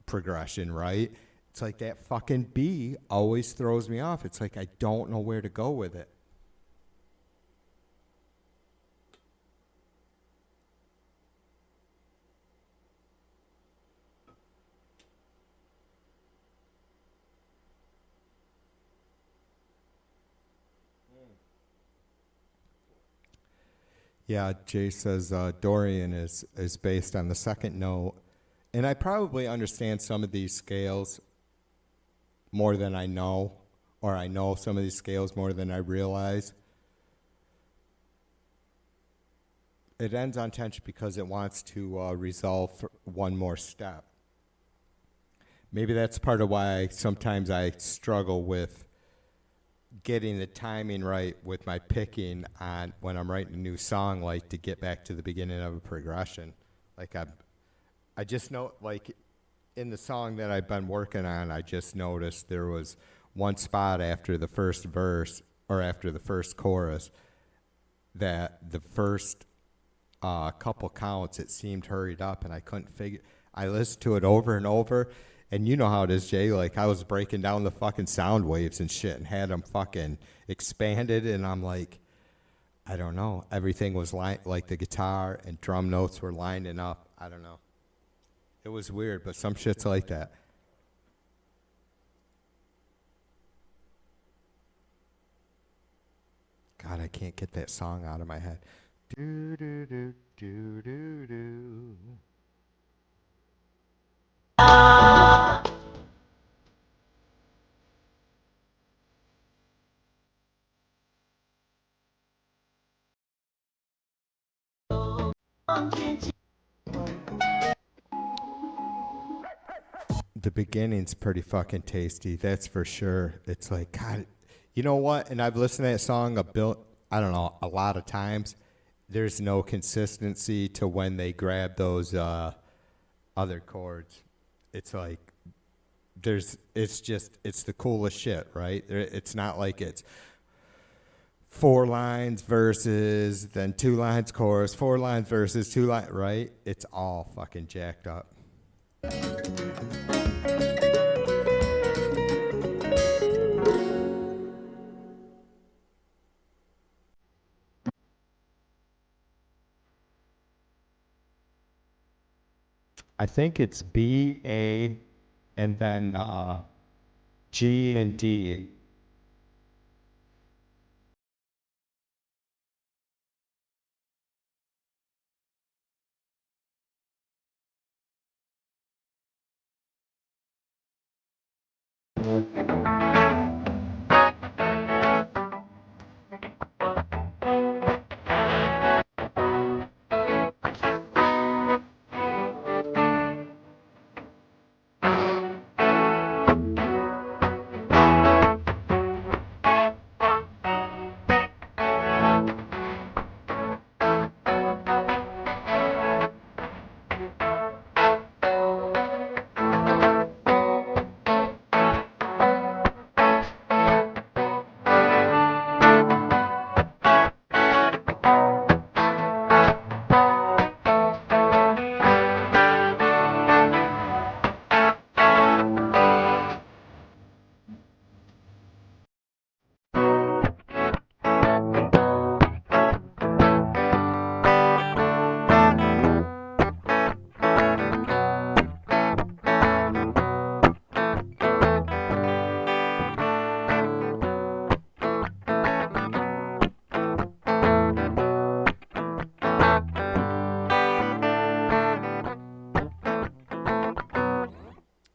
progression, right? It's like that fucking B always throws me off. It's like I don't know where to go with it. Yeah, Jay says Dorian is based on the second note. And I probably understand some of these scales more than I know, or I know some of these scales more than I realize. It ends on tension because it wants to resolve one more step. Maybe that's part of why sometimes I struggle with getting the timing right with my picking on when I'm writing a new song, like to get back to the beginning of a progression. Like I just know, like in the song that I've been working on, I just noticed there was one spot after the first verse or after the first chorus that the first couple counts, it seemed hurried up and I couldn't figure. I listened to it over and over. And you know how it is, Jay. Like, I was breaking down the fucking sound waves and shit and had them fucking expanded. And I'm like, I don't know. Everything was like the guitar and drum notes were lining up. I don't know. It was weird, but some shit's like that. God, I can't get that song out of my head. Do, do, do, do, do, do. The beginning's pretty fucking tasty, that's for sure. It's like, God, you know what? And I've listened to that song I don't know, a lot of times. There's no consistency to when they grab those other chords. It's like, it's the coolest shit, right? It's not like it's 4 lines verses, then 2 lines chorus, 4 lines verses, 2 lines, right? It's all fucking jacked up. I think it's B, A, and then G and D.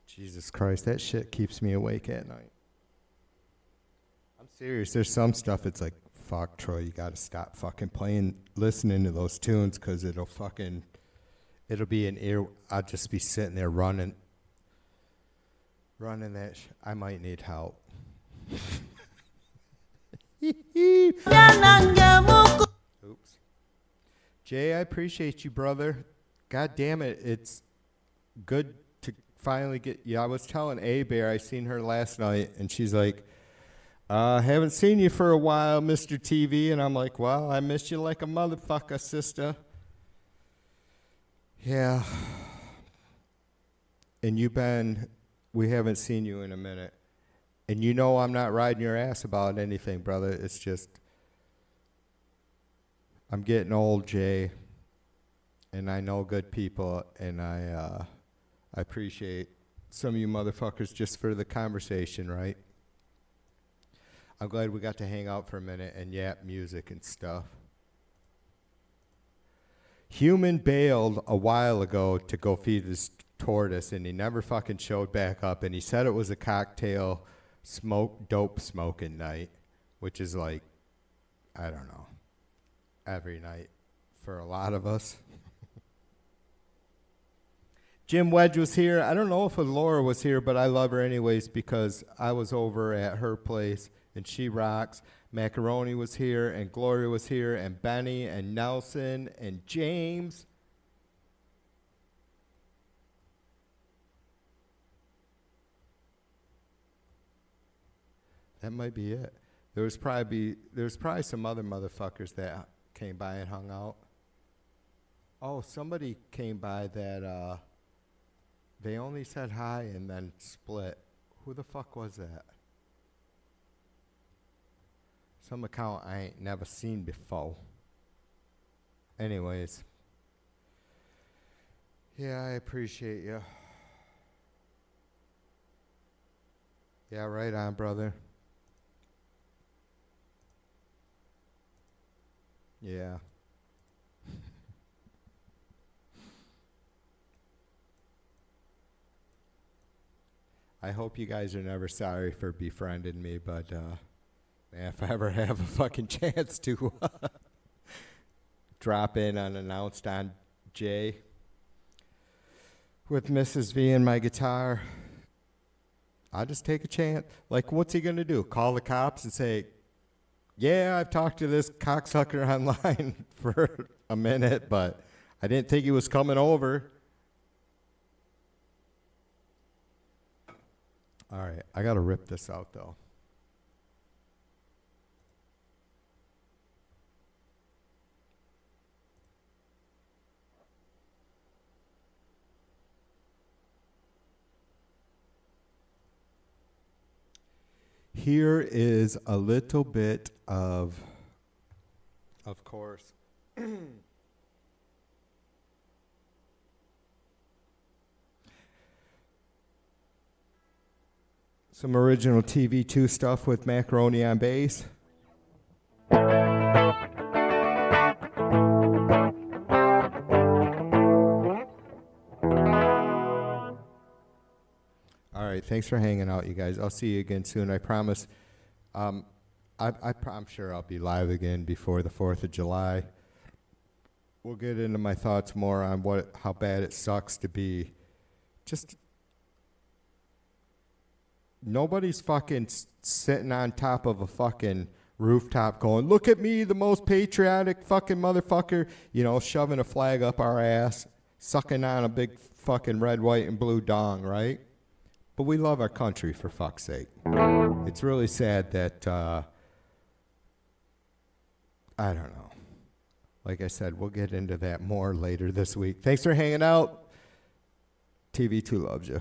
Jesus Christ, that shit keeps me awake at night. I'm serious. There's some stuff it's like, fuck, Troy, you gotta stop fucking playing, listening to those tunes, because it'll be an ear. I'll just be sitting there running that. I might need help. Oops. Jay, I appreciate you, brother. God damn it, it's good to finally get. Yeah, I was telling A-Bear, I seen her last night, and she's like, haven't seen you for a while, Mr. TV. And I'm like, well, I miss you like a motherfucker, sister. Yeah. And we haven't seen you in a minute. And you know I'm not riding your ass about anything, brother. It's just, I'm getting old, Jay. And I know good people, and I appreciate some of you motherfuckers just for the conversation, right? I'm glad we got to hang out for a minute and yap music and stuff. Human bailed a while ago to go feed his tortoise, and he never fucking showed back up, and he said it was a cocktail dope smoking night, which is like, I don't know, every night for a lot of us. Jim Wedge was here. I don't know if Laura was here, but I love her anyways because I was over at her place and she rocks. Macaroni was here and Gloria was here and Benny and Nelson and James. That might be it. There was probably some other motherfuckers that came by and hung out. Oh, somebody came by that they only said hi and then split. Who the fuck was that? Some account I ain't never seen before. Anyways. Yeah, I appreciate you. Yeah, right on, brother. Yeah. I hope you guys are never sorry for befriending me, but man, if I ever have a fucking chance to drop in unannounced on Jay with Mrs. V and my guitar, I'll just take a chance. Like, what's he gonna do? Call the cops and say, yeah, I've talked to this cocksucker online for a minute, but I didn't think he was coming over. All right, I gotta rip this out though. Here is a little bit of course, Some original TV2 stuff with Macaroni on bass. All right, thanks for hanging out, you guys. I'll see you again soon, I promise. I'm sure I'll be live again before the 4th of July. We'll get into my thoughts more on how bad it sucks to be just... Nobody's fucking sitting on top of a fucking rooftop going, look at me, the most patriotic fucking motherfucker, you know, shoving a flag up our ass, sucking on a big fucking red, white, and blue dong, right? But we love our country, for fuck's sake. It's really sad that, I don't know. Like I said, we'll get into that more later this week. Thanks for hanging out. TV2 loves you.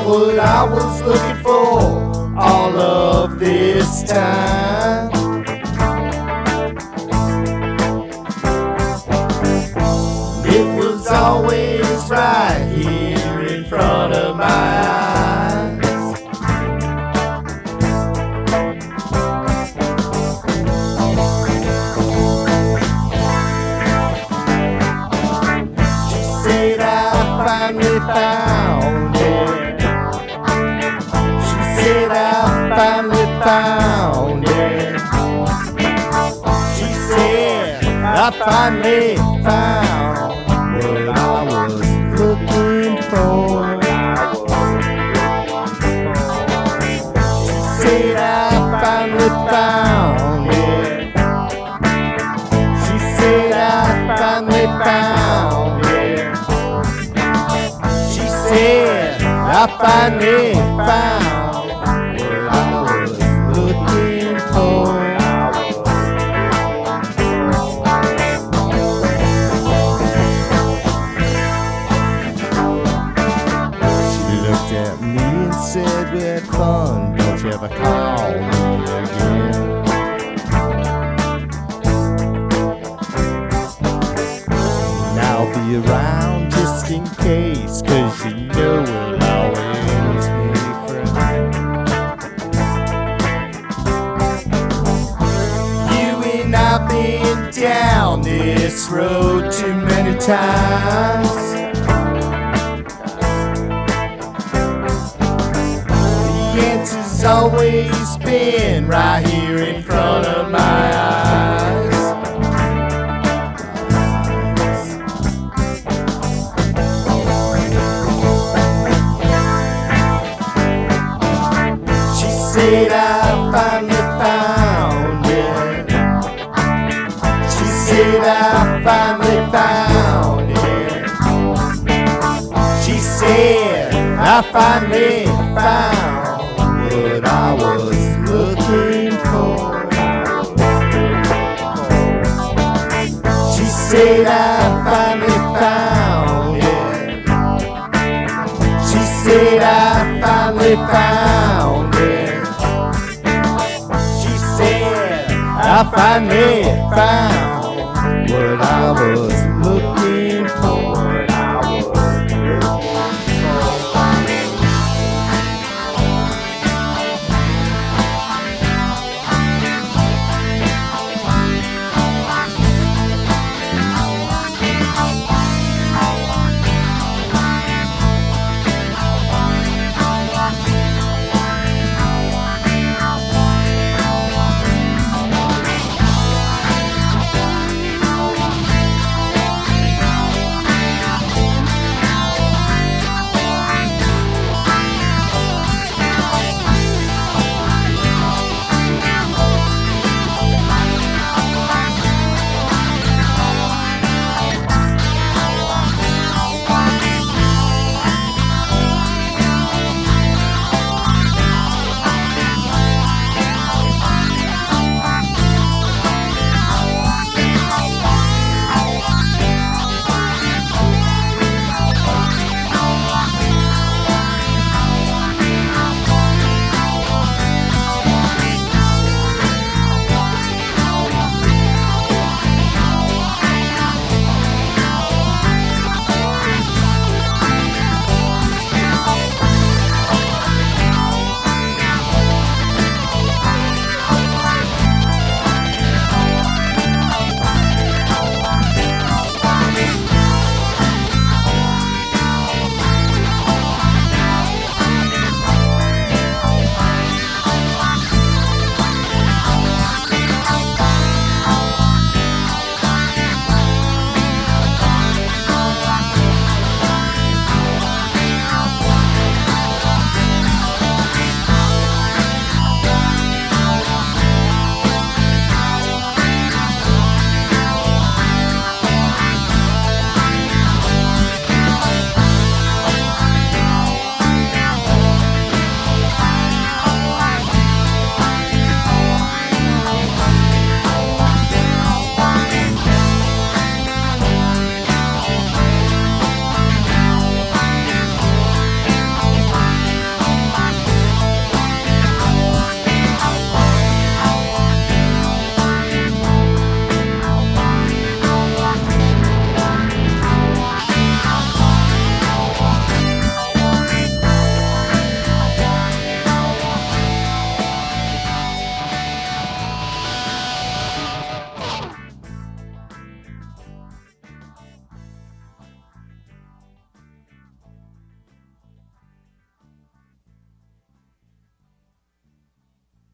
What I was looking for all of this time. It was always right here in front of my eyes. She said I finally found it. Finally found it. She said I finally found what I was looking for. She said I finally found it. She said I finally found it. She said I finally found said we had fun, don't you ever call me again. And I'll be around just in case, 'cause you know we'll always be friends. You and I've been down this road too many times. It's always been right here in front of my eyes. She said I finally found it. She said I finally found it. She said I finally found what I was looking for. She said I finally found it. She said I finally found it. She said I finally found what I was